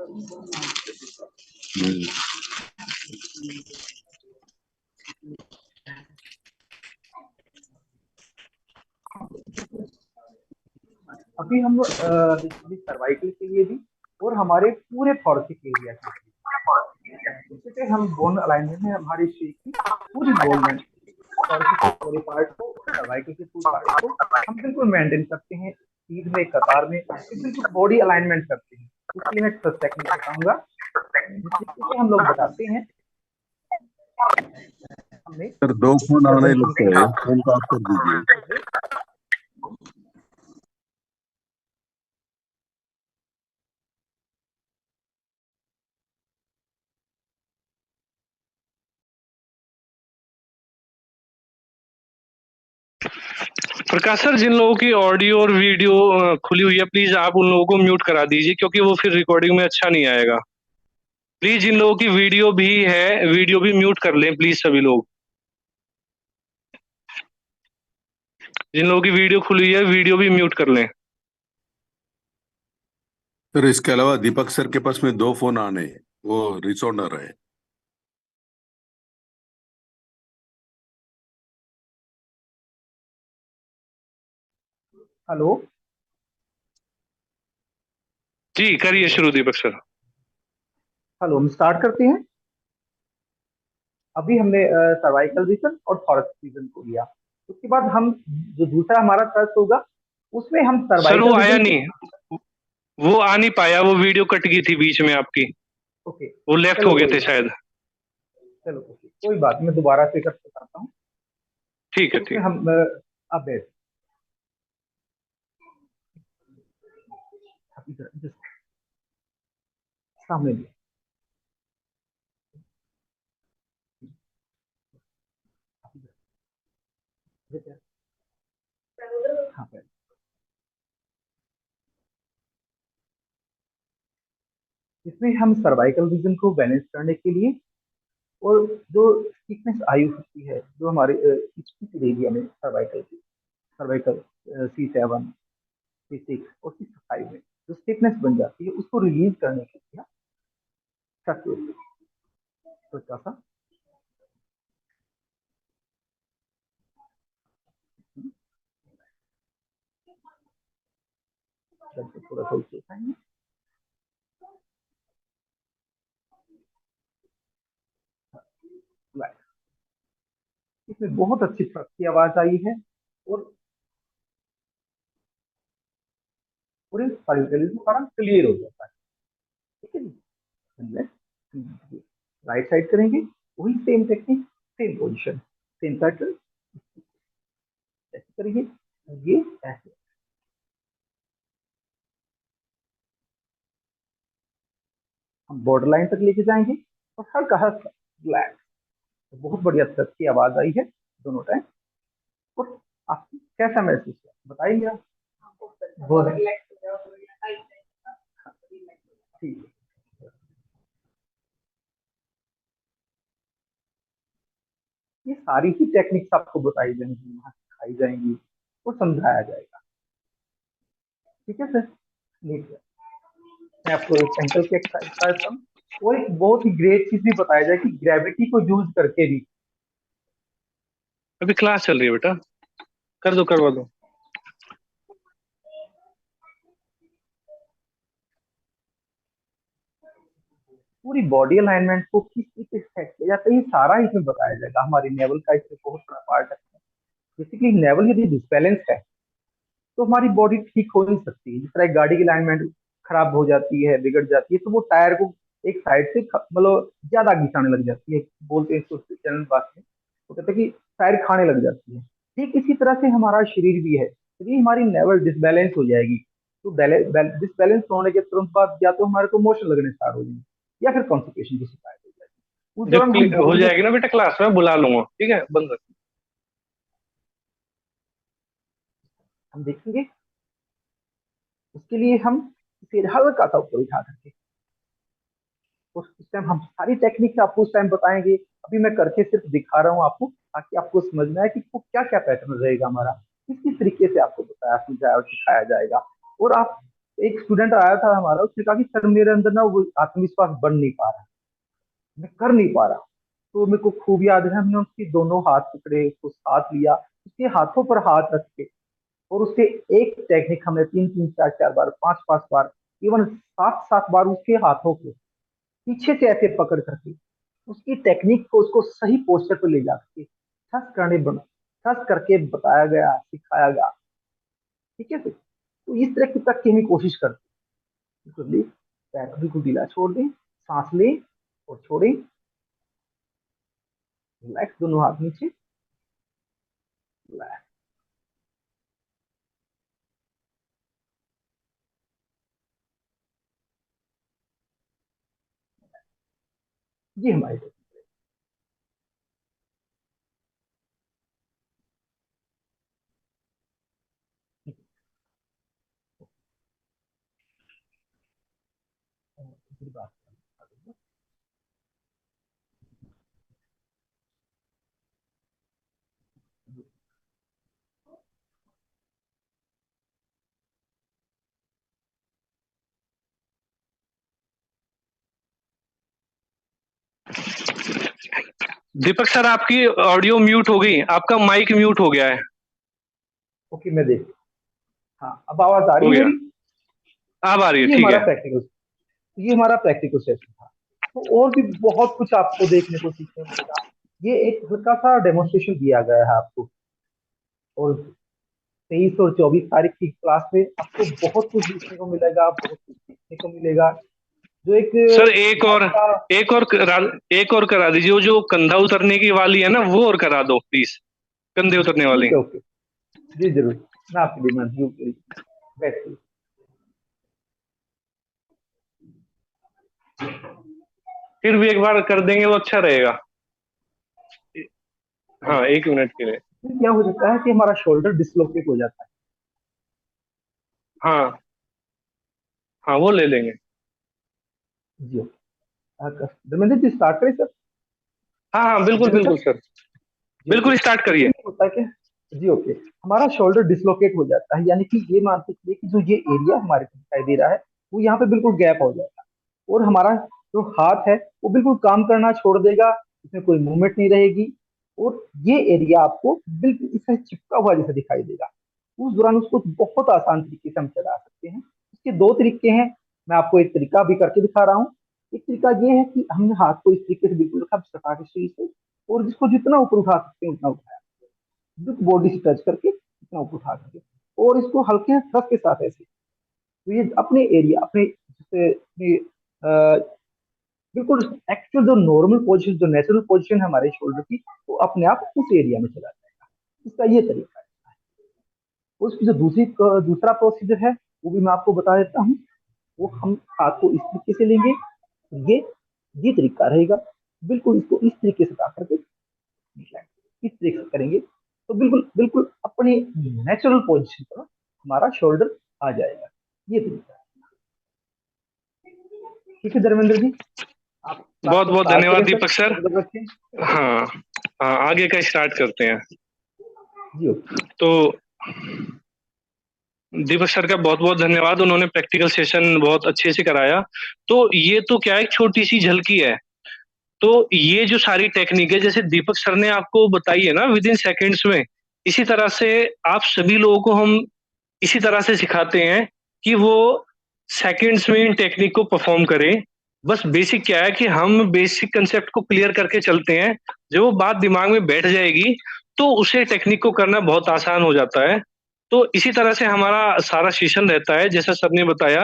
अभी हम सर्वाइकल के लिए भी और हमारे पूरे थॉरेसिक एरिया के लिए, जैसे हम बोन अलाइनमेंट में हमारी शेप की पूरी बोन में थॉरेसिक के पूरे पार्ट को, सर्वाइकल के पूरे पार्ट को हम बिल्कुल मेंटेन करते हैं, सीध में कतार में बिल्कुल बॉडी अलाइनमेंट करते हैं। उसके लिए मैं फर्स्ट टेक्निक बताऊंगा, जिससे हम लोग बताते हैं। हमने सर 2 फोन आने लगते हैं, फोन को ऑफ कर दीजिए। प्रकाश सर, जिन लोगों की ऑडियो और वीडियो खुली हुई है, प्लीज आप उन लोगों को म्यूट करा दीजिए, क्योंकि वो फिर रिकॉर्डिंग में अच्छा नहीं आएगा। प्लीज जिन लोगों की वीडियो भी है, वीडियो भी म्यूट कर लें प्लीज सभी लोग। जिन लोगों की वीडियो खुली है, वीडियो भी म्यूट कर लें। सर इसके अलावा दीपक सर के पास में 2 फोन आने, वो रिसोनर है। हेलो जी करिए शुरू दीपक सर। हेलो, हम स्टार्ट करते हैं। अभी हमने सर्वाइकल रीजन और थॉरेसिक रीजन को लिया, उसके बाद हम जो दूसरा हमारा सर्च होगा उसमें हम सर वो सर्वाइकल आया रीजन को। नहीं, वो आ नहीं पाया, वो वीडियो कट गई थी बीच में आपकी, ओके, वो लेफ्ट चलो हो गए कोई थे बात, शायद। चलो ओके कोई बात, मैं दोबारा से कर बताता हूँ। ठीक है उसमें ठीक। हम अब just सामने लिया। हाँ पे। इसमें हम सर्वाइकल रीजन को बैलेंस करने के लिए और जो थिकनेस आयु होती है जो हमारे इस एरिया में सर्वाइकल की, सर्वाइकल C7 C6 और C5 में जो स्टिफनेस बन जाती है उसको रिलीज करने के लिए तो सा थोड़ा सा उसको उठाएंगे। इसमें बहुत अच्छी ट्रक की आवाज आई है और पूरे सारा क्लियर हो जाता है। ठीक है जी, राइट साइड करेंगे, वही same technique, same position, same pattern, ऐसे करेंगे, ये ऐसे हम बॉर्डर लाइन तक लेके जाएंगे और हल्का हल्का ब्लैक। तो बहुत बढ़िया ट्रक की आवाज आई है दोनों टाइम। और आपको कैसा महसूस हुआ बताइए आप। बहुत ठीक है, ये सारी ही टेक्निक्स आपको बताई जाएंगी, वहां सिखाई जाएंगी और समझाया जाएगा। ठीक है सर, लीजिए मैं आपको एक एंकल की एक्सरसाइज बताता हूँ और एक बहुत ही ग्रेट चीज भी बताया जाए कि ग्रेविटी को यूज करके भी। अभी क्लास चल रही है बेटा, कर दो, करवा दो। पूरी बॉडी अलाइनमेंट को किस तरीके से सेट किया जाता है ये सारा इसमें बताया जाएगा। हमारी नेवल का इसमें बहुत बड़ा पार्ट है। जैसे कि नेवल यदि डिसबैलेंस है तो हमारी बॉडी ठीक हो नहीं सकती है। जिस तरह एक गाड़ी की अलाइनमेंट खराब हो जाती है, बिगड़ जाती है, तो वो टायर को एक साइड से मतलब ज्यादा घिसाने लग जाती है, बोलते हैं इसको चलन भाषा में, वो कहते हैं कि टायर खाने लग जाती है। ठीक इसी तरह से हमारा शरीर भी है, यदि हमारी नेवल डिसबैलेंस हो जाएगी तो डिसबैलेंस होने के तुरंत बाद या तो हमारे को मोशन लगने स्टार्ट हो जाएंगे या फिर कॉन्स्टिपेशन की शिकायत हो जाएगी। उस जब दौरान हम हो बोलेंगे, जाएगी ना बेटा क्लास में बुला लूंगा, ठीक है, बंद रख। हम देखेंगे उसके लिए हम फिर हल्का सा ऊपर उठा करके उस टाइम हम सारी टेक्निक आपको उस टाइम बताएंगे। अभी मैं करके सिर्फ दिखा रहा हूँ आपको ताकि आपको समझ में आए कि वो क्या क्या पैटर्न रहेगा हमारा, किस किस तरीके से आपको बताया समझाया और सिखाया जाएगा। और आप एक स्टूडेंट आया था हमारा, उसने कहा कि सर मेरे अंदर ना वो आत्मविश्वास बन नहीं पा रहा, मैं कर नहीं पा रहा। तो मेरे को खूब याद है, हमने उसके दोनों हाथ पकड़े, उसको साथ लिया, उसके हाथों पर हाथ रख के, और उसके एक टेक्निक हमने 3 3 4 4 बार, 5 5 बार, इवन 7 7 बार उसके हाथों को पीछे से ऐसे पकड़ करके उसकी टेक्निक को, उसको सही पोस्टर पर ले जाके ठस करके बताया गया, सिखाया गया। ठीक है सर, तो इस तरह की तक की हमें कोशिश करते हैं। बिल्कुल पैर को बिल्कुल ढीला छोड़ दें, सांस लें और छोड़ें, रिलैक्स, दोनों हाथ नीचे, रिलैक्स। ये हमारी बात। दीपक सर, आपकी ऑडियो म्यूट हो गई, आपका माइक म्यूट हो गया है। ओके, मैं देख, हाँ अब आवाज आ रही हो है गया, मेरी? अब आ रही है, ये ठीक हमारा है। प्रैक्टिकल ये हमारा प्रैक्टिकल सेशन था। तो और भी बहुत कुछ आपको देखने को सीखने को मिलेगा। ये एक हल्का सा डेमोन्स्ट्रेशन दिया गया है आपको, और 23 और 24 तारीख की क्लास में आपको बहुत कुछ सीखने को मिलेगा, बहुत कुछ सीखने को मिलेगा। जो एक सर लाइफ का। एक और करा दीजिए, वो जो कंधा उतरने की वाली है ना, वो और करा दो प्लीज, कंधे उतरने वाली। ठीक है, ओके, जी जरूर, मैं आपके लिए मंजूर, बैठिए। फिर भी एक बार कर देंगे तो अच्छा रहेगा। हाँ, 1 मिनट के लिए। फिर क्या हो जाता है कि हमारा शोल्डर डिसलोकेट हो जाता है। हाँ हाँ, वो ले लेंगे। जी ओके, धर्मेंद्र जी स्टार्ट करें सर? हाँ हाँ, बिल्कुल धर्मेंद्र बिल्कुल सर, सर, जी ओके। बिल्कुल स्टार्ट इसमें करिए। क्या होता है कि, जी ओके, हमारा शोल्डर डिसलोकेट हो जाता है, यानी कि ये मान के चलिए कि जो ये एरिया हमारे को दिखाई दे रहा है, वो यहाँ पे बिल्कुल गैप हो जाएगा, और हमारा जो हाथ है वो बिल्कुल काम करना छोड़ देगा, इसमें कोई मूवमेंट नहीं रहेगी, और ये एरिया आपको बिल्कुल इसे चिपका हुआ जैसा दिखाई देगा। उस दौरान उसको बहुत आसान तरीके से हम चला सकते हैं। इसके दो तरीके हैं, मैं आपको एक तरीका भी करके दिखा रहा हूँ। एक तरीका ये है कि हमने हाथ को इस तरीके से बिल्कुल रखा, सटा के शरीर से, और जिसको जितना ऊपर उठा सकते हैं उतना उठाया, बिल्कुल बॉडी से टच करके इतना ऊपर उठा करके, और इसको हल्के थ्रस्ट के साथ ऐसे, तो ये अपने एरिया, अपने जैसे बिल्कुल एक्चुअल जो नॉर्मल पोजीशन, जो नेचुरल पोजीशन है हमारे शोल्डर की, वो अपने आप उस एरिया में चला जाएगा। इसका ये तरीका है। उसकी जो दूसरा प्रोसीजर है, वो भी मैं आपको बता देता हूँ। वो हम हाथ को इस तरीके से लेंगे, ये ये तरीका रहेगा, बिल्कुल इसको इस तरीके से ला करके इस तरीके से करेंगे, तो बिल्कुल बिल्कुल अपने नेचुरल पोजीशन पर हमारा शोल्डर आ जाएगा। ये तरीका है। ठीक है धर्मेंद्र जी, आप क्लास बहुत को बहुत स्टार्ट धन्यवाद करें सर, दीपक सर। नजर रखें। हाँ हाँ, आगे का स्टार्ट करते हैं। जी ओके। तो दीपक सर का बहुत बहुत धन्यवाद, उन्होंने प्रैक्टिकल सेशन बहुत अच्छे से कराया। तो ये तो क्या है, एक छोटी सी झलकी है। तो ये जो सारी टेक्निक है, जैसे दीपक सर ने आपको बताई है ना, विद इन सेकेंड्स में, इसी तरह से आप सभी लोगों को हम इसी तरह से सिखाते हैं कि वो सेकंड्स में इन टेक्निक को परफॉर्म करें। बस बेसिक क्या है कि हम बेसिक कंसेप्ट को क्लियर करके चलते हैं, जब वो बात दिमाग में बैठ जाएगी तो उसे टेक्निक को करना बहुत आसान हो जाता है। तो इसी तरह से हमारा सारा सेशन रहता है, जैसा सर ने बताया।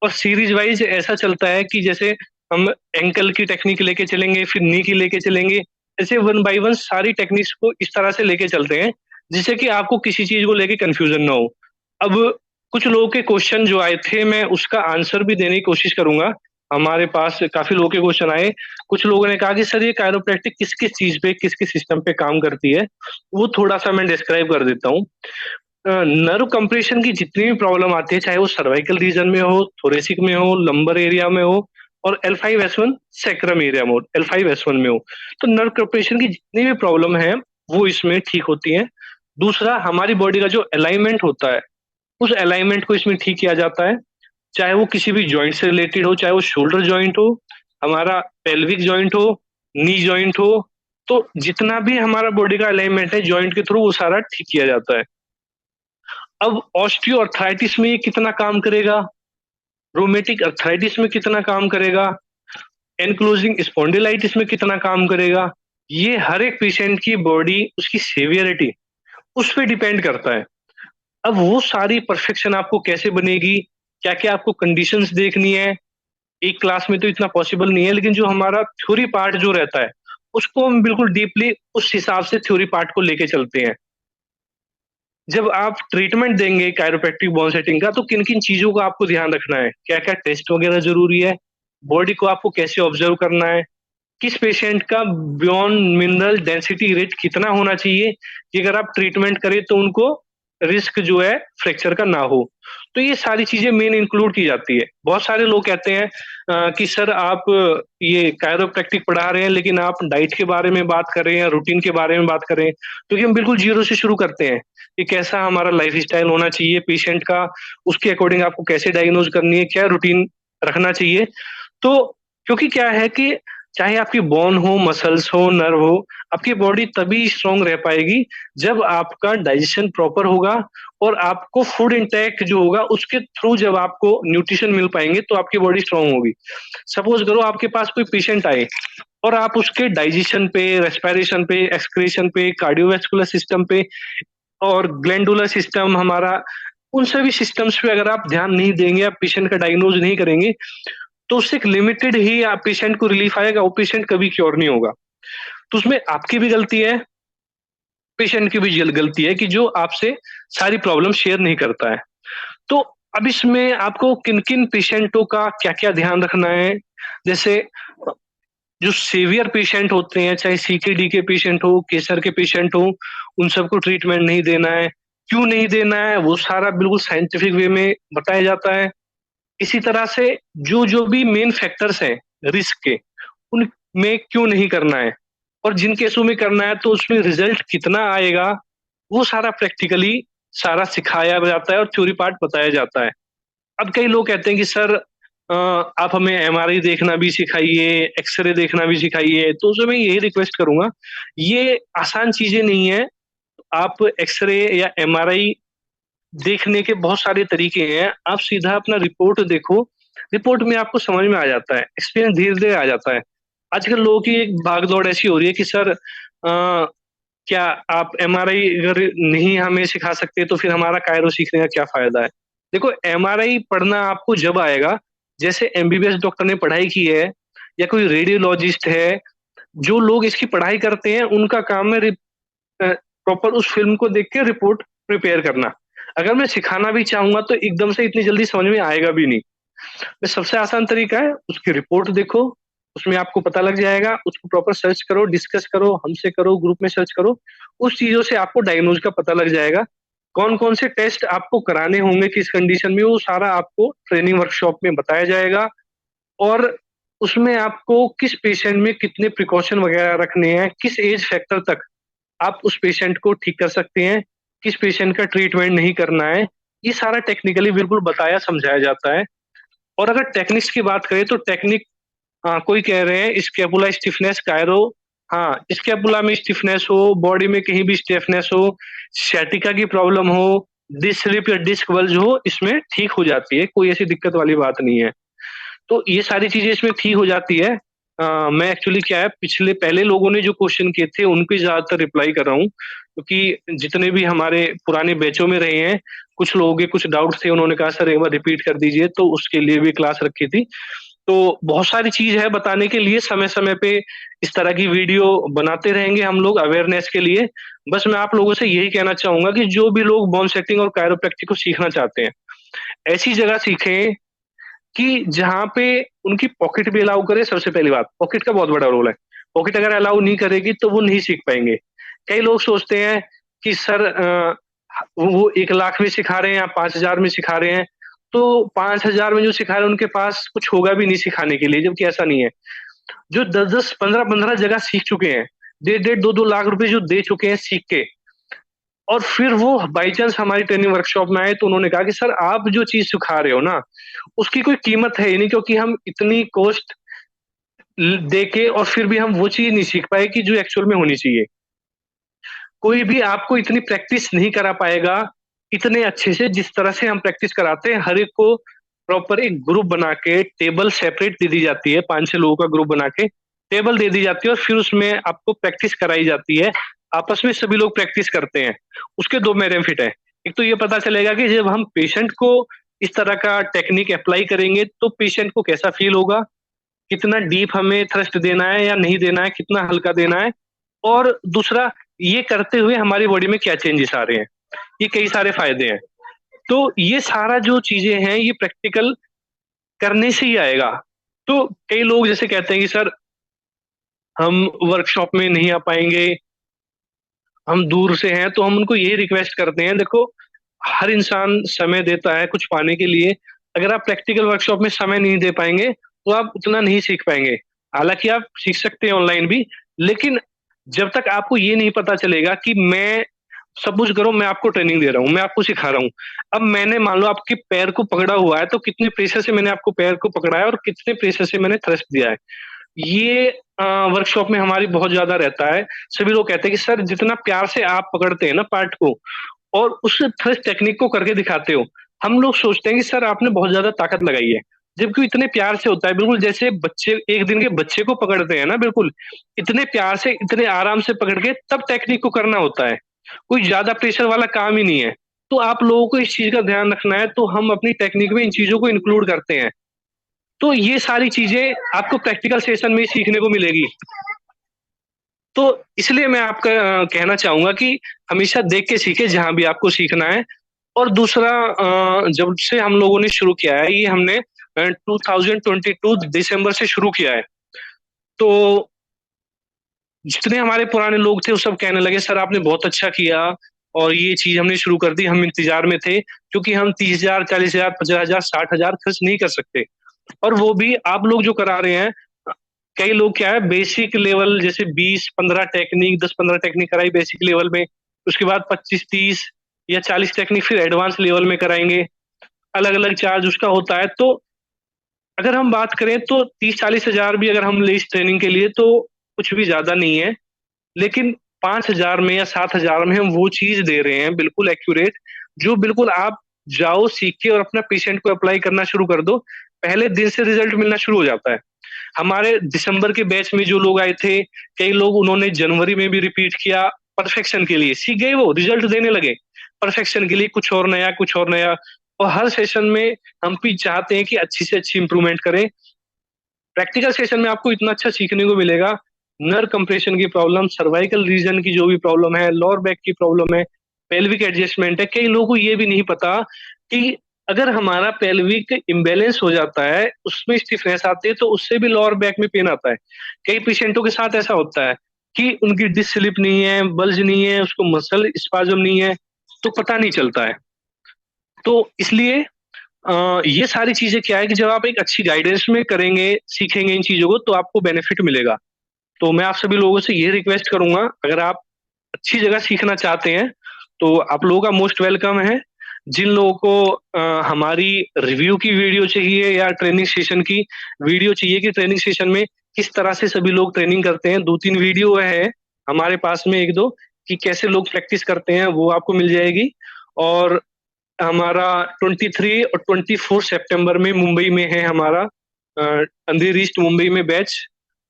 और सीरीज वाइज ऐसा चलता है कि जैसे हम एंकल की टेक्निक लेके चलेंगे, फिर नी की लेके चलेंगे, ऐसे वन बाय वन सारी टेक्निक्स को इस तरह से लेके चलते हैं, जिससे कि आपको किसी चीज को लेके कंफ्यूजन ना हो। अब कुछ लोगों के क्वेश्चन जो आए थे, मैं उसका आंसर भी देने की कोशिश करूंगा। हमारे पास काफी लोगों के क्वेश्चन आए। कुछ लोगों ने कहा कि सर ये कायरोप्रैक्टिक किस किस चीज पे, किस किस सिस्टम पे काम करती है, वो थोड़ा सा मैं डिस्क्राइब कर देता हूँ। नर्व कंप्रेशन की जितनी भी प्रॉब्लम आती है, चाहे वो सर्वाइकल रीजन में हो, थोरेसिक में हो, लंबर एरिया में हो, और L5S1 सैक्रम एरिया में हो, L5S1 में हो, तो नर्व कंप्रेशन की जितनी भी प्रॉब्लम है वो इसमें ठीक होती है। दूसरा, हमारी बॉडी का जो अलाइनमेंट होता है, उस अलाइनमेंट को इसमें ठीक किया जाता है। चाहे वो किसी भी जॉइंट से रिलेटेड हो, चाहे वो शोल्डर जॉइंट हो, हमारा पेल्विक जॉइंट हो, नी जॉइंट हो, तो जितना भी हमारा बॉडी का अलाइनमेंट है जॉइंट के थ्रू वो सारा ठीक किया जाता है। अब ऑस्टियोआर्थराइटिस में ये कितना काम करेगा, रोमेटिक अर्थराइटिस में कितना काम करेगा, एनक्लोजिंग स्पॉन्डिलाइटिस में कितना काम करेगा, ये हर एक पेशेंट की बॉडी, उसकी सेवियरिटी उस पर डिपेंड करता है। अब वो सारी परफेक्शन आपको कैसे बनेगी, क्या क्या आपको कंडीशंस देखनी है, एक क्लास में तो इतना पॉसिबल नहीं है, लेकिन जो हमारा थ्योरी पार्ट जो रहता है उसको हम बिल्कुल डीपली उस हिसाब से थ्योरी पार्ट को लेके चलते हैं। जब आप ट्रीटमेंट देंगे कायरोप्रैक्टिक बोन सेटिंग का, तो किन किन चीजों का आपको ध्यान रखना है, क्या क्या टेस्ट वगैरह जरूरी है, बॉडी को आपको कैसे ऑब्जर्व करना है, किस पेशेंट का ब्योन मिनरल डेंसिटी रेट कितना होना चाहिए कि अगर आप ट्रीटमेंट करें तो उनको रिस्क जो है फ्रैक्चर का ना हो। तो ये सारी चीजें मेन इंक्लूड की जाती है। बहुत सारे लोग कहते हैं कि सर आप ये कायरोप्रैक्टिक पढ़ा रहे हैं लेकिन आप डाइट के बारे में बात कर रहे हैं, रूटीन के बारे में बात कर रहे हैं, क्योंकि हम बिल्कुल जीरो से शुरू करते हैं कि कैसा हमारा लाइफ स्टाइल होना चाहिए पेशेंट का, उसके अकॉर्डिंग आपको कैसे डायग्नोज करनी है, क्या रूटीन रखना चाहिए। तो क्योंकि क्या है कि चाहे आपकी बोन हो, मसल्स हो, नर्व हो, आपकी बॉडी तभी स्ट्रांग रह पाएगी जब आपका डाइजेशन प्रॉपर होगा और आपको फूड इंटेक जो होगा उसके थ्रू जब आपको न्यूट्रिशन मिल पाएंगे तो आपकी बॉडी स्ट्रांग होगी। सपोज करो आपके पास कोई पेशेंट आए और आप उसके डाइजेशन पे, रेस्पिरेशन पे, एक्सक्रीशन पे, कार्डियोवैस्कुलर सिस्टम पे और ग्लैंडुलर सिस्टम हमारा, उन सभी सिस्टम्स पे अगर आप ध्यान नहीं देंगे, आप पेशेंट का डायग्नोज नहीं करेंगे, तो उससे एक लिमिटेड ही आप पेशेंट को रिलीफ आएगा, वो पेशेंट कभी क्योर नहीं होगा। तो उसमें आपकी भी गलती है, पेशेंट की भी गलती है कि जो आपसे सारी प्रॉब्लम शेयर नहीं करता है। तो अब इसमें आपको किन किन पेशेंटों का क्या क्या ध्यान रखना है, जैसे जो सीवियर पेशेंट होते हैं, चाहे सीकेडी के पेशेंट हो, कैंसर के पेशेंट हो, उन सबको ट्रीटमेंट नहीं देना है। क्यों नहीं देना है वो सारा बिल्कुल साइंटिफिक वे में बताया जाता है। इसी तरह से जो जो भी मेन फैक्टर्स हैं रिस्क के, उनमें क्यों नहीं करना है और जिन केसों में करना है तो उसमें रिजल्ट कितना आएगा, वो सारा प्रैक्टिकली सारा सिखाया जाता है और थ्योरी पार्ट बताया जाता है। अब कई लोग कहते हैं कि सर आप हमें एमआरआई देखना भी सिखाइए, एक्सरे देखना भी सिखाइए, तो उसमें मैं यही रिक्वेस्ट करूंगा, ये आसान चीजें नहीं है। आप एक्सरे या एमआरआई देखने के बहुत सारे तरीके हैं, आप सीधा अपना रिपोर्ट देखो, रिपोर्ट में आपको समझ में आ जाता है, एक्सपीरियंस धीरे धीरे आ जाता है। आजकल लोगों की एक भागदौड़ ऐसी हो रही है कि सर क्या आप एमआरआई अगर नहीं हमें सिखा सकते तो फिर हमारा कायरो सीखने का क्या फायदा है। देखो एमआरआई पढ़ना आपको जब आएगा, जैसे एमबीबीएस डॉक्टर ने पढ़ाई की है या कोई रेडियोलॉजिस्ट है, जो लोग इसकी पढ़ाई करते हैं उनका काम है प्रॉपर उस फिल्म को देख के रिपोर्ट प्रिपेयर करना। अगर मैं सिखाना भी चाहूंगा तो एकदम से इतनी जल्दी समझ में आएगा भी नहीं। मैं सबसे आसान तरीका है उसकी रिपोर्ट देखो, उसमें आपको पता लग जाएगा, उसको प्रॉपर सर्च करो, डिस्कस करो, हमसे करो, ग्रुप में सर्च करो, उस चीजों से आपको डायग्नोज का पता लग जाएगा। कौन कौन से टेस्ट आपको कराने होंगे किस कंडीशन में, वो सारा आपको ट्रेनिंग वर्कशॉप में बताया जाएगा। और उसमें आपको किस पेशेंट में कितने प्रिकॉशन वगैरह रखने हैं, किस एज फैक्टर तक आप उस पेशेंट को ठीक कर सकते हैं, किस पेशेंट का ट्रीटमेंट नहीं करना है, ये सारा टेक्निकली बिल्कुल बताया समझाया जाता है। और अगर टेक्निक्स की बात करें तो टेक्निक, कोई कह रहे हैं स्कैपुला स्टिफनेस कायरो, हाँ स्कैपुला में स्टिफनेस हो, बॉडी में कहीं भी स्टिफनेस हो, sciatica की प्रॉब्लम हो, डिस्क स्लिप या डिस्क बल्ज हो, इसमें ठीक हो जाती है, कोई ऐसी दिक्कत वाली बात नहीं है। तो ये सारी चीजें इसमें ठीक हो जाती है। मैं एक्चुअली क्या है, पिछले पहले लोगों ने जो क्वेश्चन किए थे उनके ज्यादातर रिप्लाई कर रहा हूँ, क्योंकि जितने भी हमारे पुराने बैचों में रहे हैं, कुछ लोगों के कुछ डाउट थे, उन्होंने कहा सर एक बार रिपीट कर दीजिए, तो उसके लिए भी क्लास रखी थी। तो बहुत सारी चीज है बताने के लिए, समय समय पे इस तरह की वीडियो बनाते रहेंगे हम लोग अवेयरनेस के लिए। बस मैं आप लोगों से यही कहना चाहूंगा कि जो भी लोग बोन सेटिंग और कायरोप्रैक्टिक को सीखना चाहते हैं, ऐसी जगह सीखें कि जहाँ पे उनकी पॉकेट भी अलाउ करे। सबसे पहली बात, पॉकेट का बहुत बड़ा रोल है, पॉकेट अगर अलाउ नहीं करेगी तो वो नहीं सीख पाएंगे। कई लोग सोचते हैं कि सर वो 1 लाख में सिखा रहे हैं या 5,000 में सिखा रहे हैं, तो 5,000 में जो सिखा रहे हैं उनके पास कुछ होगा भी नहीं सिखाने के लिए, जबकि ऐसा नहीं है। जो 10-10, 15-15 जगह सीख चुके हैं, 1.5-2 लाख रुपए जो दे चुके हैं सीख के, और फिर वो बाई चांस हमारी ट्रेनिंग वर्कशॉप में आए तो उन्होंने कहा कि सर आप जो चीज सिखा रहे हो ना उसकी कोई कीमत है ही नहीं, क्योंकि हम इतनी कॉस्ट दे के और फिर भी हम वो चीज नहीं सीख पाए कि जो एक्चुअल में होनी चाहिए। कोई भी आपको इतनी प्रैक्टिस नहीं करा पाएगा इतने अच्छे से जिस तरह से हम प्रैक्टिस कराते हैं। हर एक को प्रॉपर एक ग्रुप बना के टेबल सेपरेट दे दी जाती है, 5-6 लोगों का ग्रुप बना के टेबल दे दी जाती है और फिर उसमें आपको प्रैक्टिस कराई जाती है। आपस में सभी लोग प्रैक्टिस करते हैं। उसके दो बेनिफिट है। एक तो ये पता चलेगा कि जब हम पेशेंट को इस तरह का टेक्निक अप्लाई करेंगे तो पेशेंट को कैसा फील होगा, कितना डीप हमें थ्रस्ट देना है या नहीं देना है, कितना हल्का देना है, और दूसरा ये करते हुए हमारी बॉडी में क्या चेंजेस आ रहे हैं। ये कई सारे फायदे हैं। तो ये सारा जो चीजें हैं ये प्रैक्टिकल करने से ही आएगा। तो कई लोग जैसे कहते हैं कि सर हम वर्कशॉप में नहीं आ पाएंगे, हम दूर से हैं, तो हम उनको यही रिक्वेस्ट करते हैं, देखो हर इंसान समय देता है कुछ पाने के लिए। अगर आप प्रैक्टिकल वर्कशॉप में समय नहीं दे पाएंगे तो आप उतना नहीं सीख पाएंगे। हालांकि आप सीख सकते हैं ऑनलाइन भी, लेकिन जब तक आपको ये नहीं पता चलेगा कि मैं सपोज करो मैं आपको ट्रेनिंग दे रहा हूँ, मैं आपको सिखा रहा हूँ, अब मैंने मान लो आपके पैर को पकड़ा हुआ है तो कितने प्रेशर से मैंने आपको पैर को पकड़ा है और कितने प्रेशर से मैंने थ्रस्ट दिया है, ये वर्कशॉप में हमारी बहुत ज्यादा रहता है। सभी लोग कहते हैं कि सर जितना प्यार से आप पकड़ते हैं ना पार्ट को और उस थ्रस्ट टेक्निक को करके दिखाते हो, हम लोग सोचते हैं कि सर आपने बहुत ज्यादा ताकत लगाई है, जबकि इतने प्यार से होता है। बिल्कुल जैसे बच्चे एक दिन के बच्चे को पकड़ते हैं ना, बिल्कुल इतने प्यार से इतने आराम से पकड़ के तब टेक्निक को करना होता है। कोई ज्यादा प्रेशर वाला काम ही नहीं है। तो आप लोगों को इस चीज का ध्यान रखना है, तो हम अपनी टेक्निक में इन चीजों को इंक्लूड करते हैं। तो ये सारी चीजें आपको प्रैक्टिकल सेशन में ही सीखने को मिलेगी। तो इसलिए मैं आपका कहना चाहूंगा कि हमेशा देख के सीखे जहां भी आपको सीखना है। और दूसरा जब से हम लोगों ने शुरू किया है, ये हमने 2022 दिसंबर से शुरू किया है, तो जितने हमारे पुराने लोग थे वो सब कहने लगे सर आपने बहुत अच्छा किया और ये चीज हमने शुरू कर दी, हम इंतजार में थे, क्योंकि हम 30,000 40,000 50,000 60,000 खर्च नहीं कर सकते। और वो भी आप लोग जो करा रहे हैं, कई लोग क्या है बेसिक लेवल जैसे 20-15 टेक्निक 10-15 टेक्निक कराई बेसिक लेवल में, उसके बाद 25-30 या 40 टेक्निक फिर एडवांस लेवल में कराएंगे, अलग अलग चार्ज उसका होता है। तो अगर हम बात करें तो 30-40 हजार भी अगर हम ले इस ट्रेनिंग के लिए तो कुछ भी ज्यादा नहीं है, लेकिन 5,000 में या 7,000 में हम वो चीज दे रहे हैं बिल्कुल एक्यूरेट, जो बिल्कुल आप जाओ सीख के और अपना पेशेंट को अप्लाई करना शुरू कर दो, पहले दिन से रिजल्ट मिलना शुरू हो जाता है। हमारे दिसंबर के बैच में जो लोग आए थे, कई लोग उन्होंने जनवरी में भी रिपीट किया, परफेक्शन के लिए सीख गए, वो रिजल्ट देने लगे परफेक्शन के लिए, कुछ और नया कुछ और नया। और हर सेशन में हम भी चाहते हैं कि अच्छी से अच्छी इंप्रूवमेंट करें। प्रैक्टिकल सेशन में आपको इतना अच्छा सीखने को मिलेगा, नर्व कंप्रेशन की प्रॉब्लम, सर्वाइकल रीजन की जो भी प्रॉब्लम है, लोअर बैक की प्रॉब्लम है, पेल्विक एडजस्टमेंट है। कई लोगों को ये भी नहीं पता कि अगर हमारा पेल्विक इम्बेलेंस हो जाता है, उसमें स्टिफनेस आती है, तो उससे भी लोअर बैक में पेन आता है। कई पेशेंटों के साथ ऐसा होता है कि उनकी डिस्क स्लिप नहीं है, बल्ज नहीं है, उसको मसल स्पाज्म नहीं है, तो पता नहीं चलता है। तो इसलिए ये सारी चीजें क्या है कि जब आप एक अच्छी गाइडेंस में करेंगे, सीखेंगे इन चीजों को, तो आपको बेनिफिट मिलेगा। तो मैं आप सभी लोगों से ये रिक्वेस्ट करूंगा, अगर आप अच्छी जगह सीखना चाहते हैं तो आप लोगों का मोस्ट वेलकम है। जिन लोगों को हमारी रिव्यू की वीडियो चाहिए या ट्रेनिंग सेशन की वीडियो चाहिए कि ट्रेनिंग सेशन में किस तरह से सभी लोग ट्रेनिंग करते हैं, 2-3 वीडियो है हमारे पास में, 1-2 कि कैसे लोग प्रैक्टिस करते हैं, वो आपको मिल जाएगी। और हमारा 23 और 24 सितंबर में मुंबई में है हमारा अंधेरी ईस्ट मुंबई में बैच।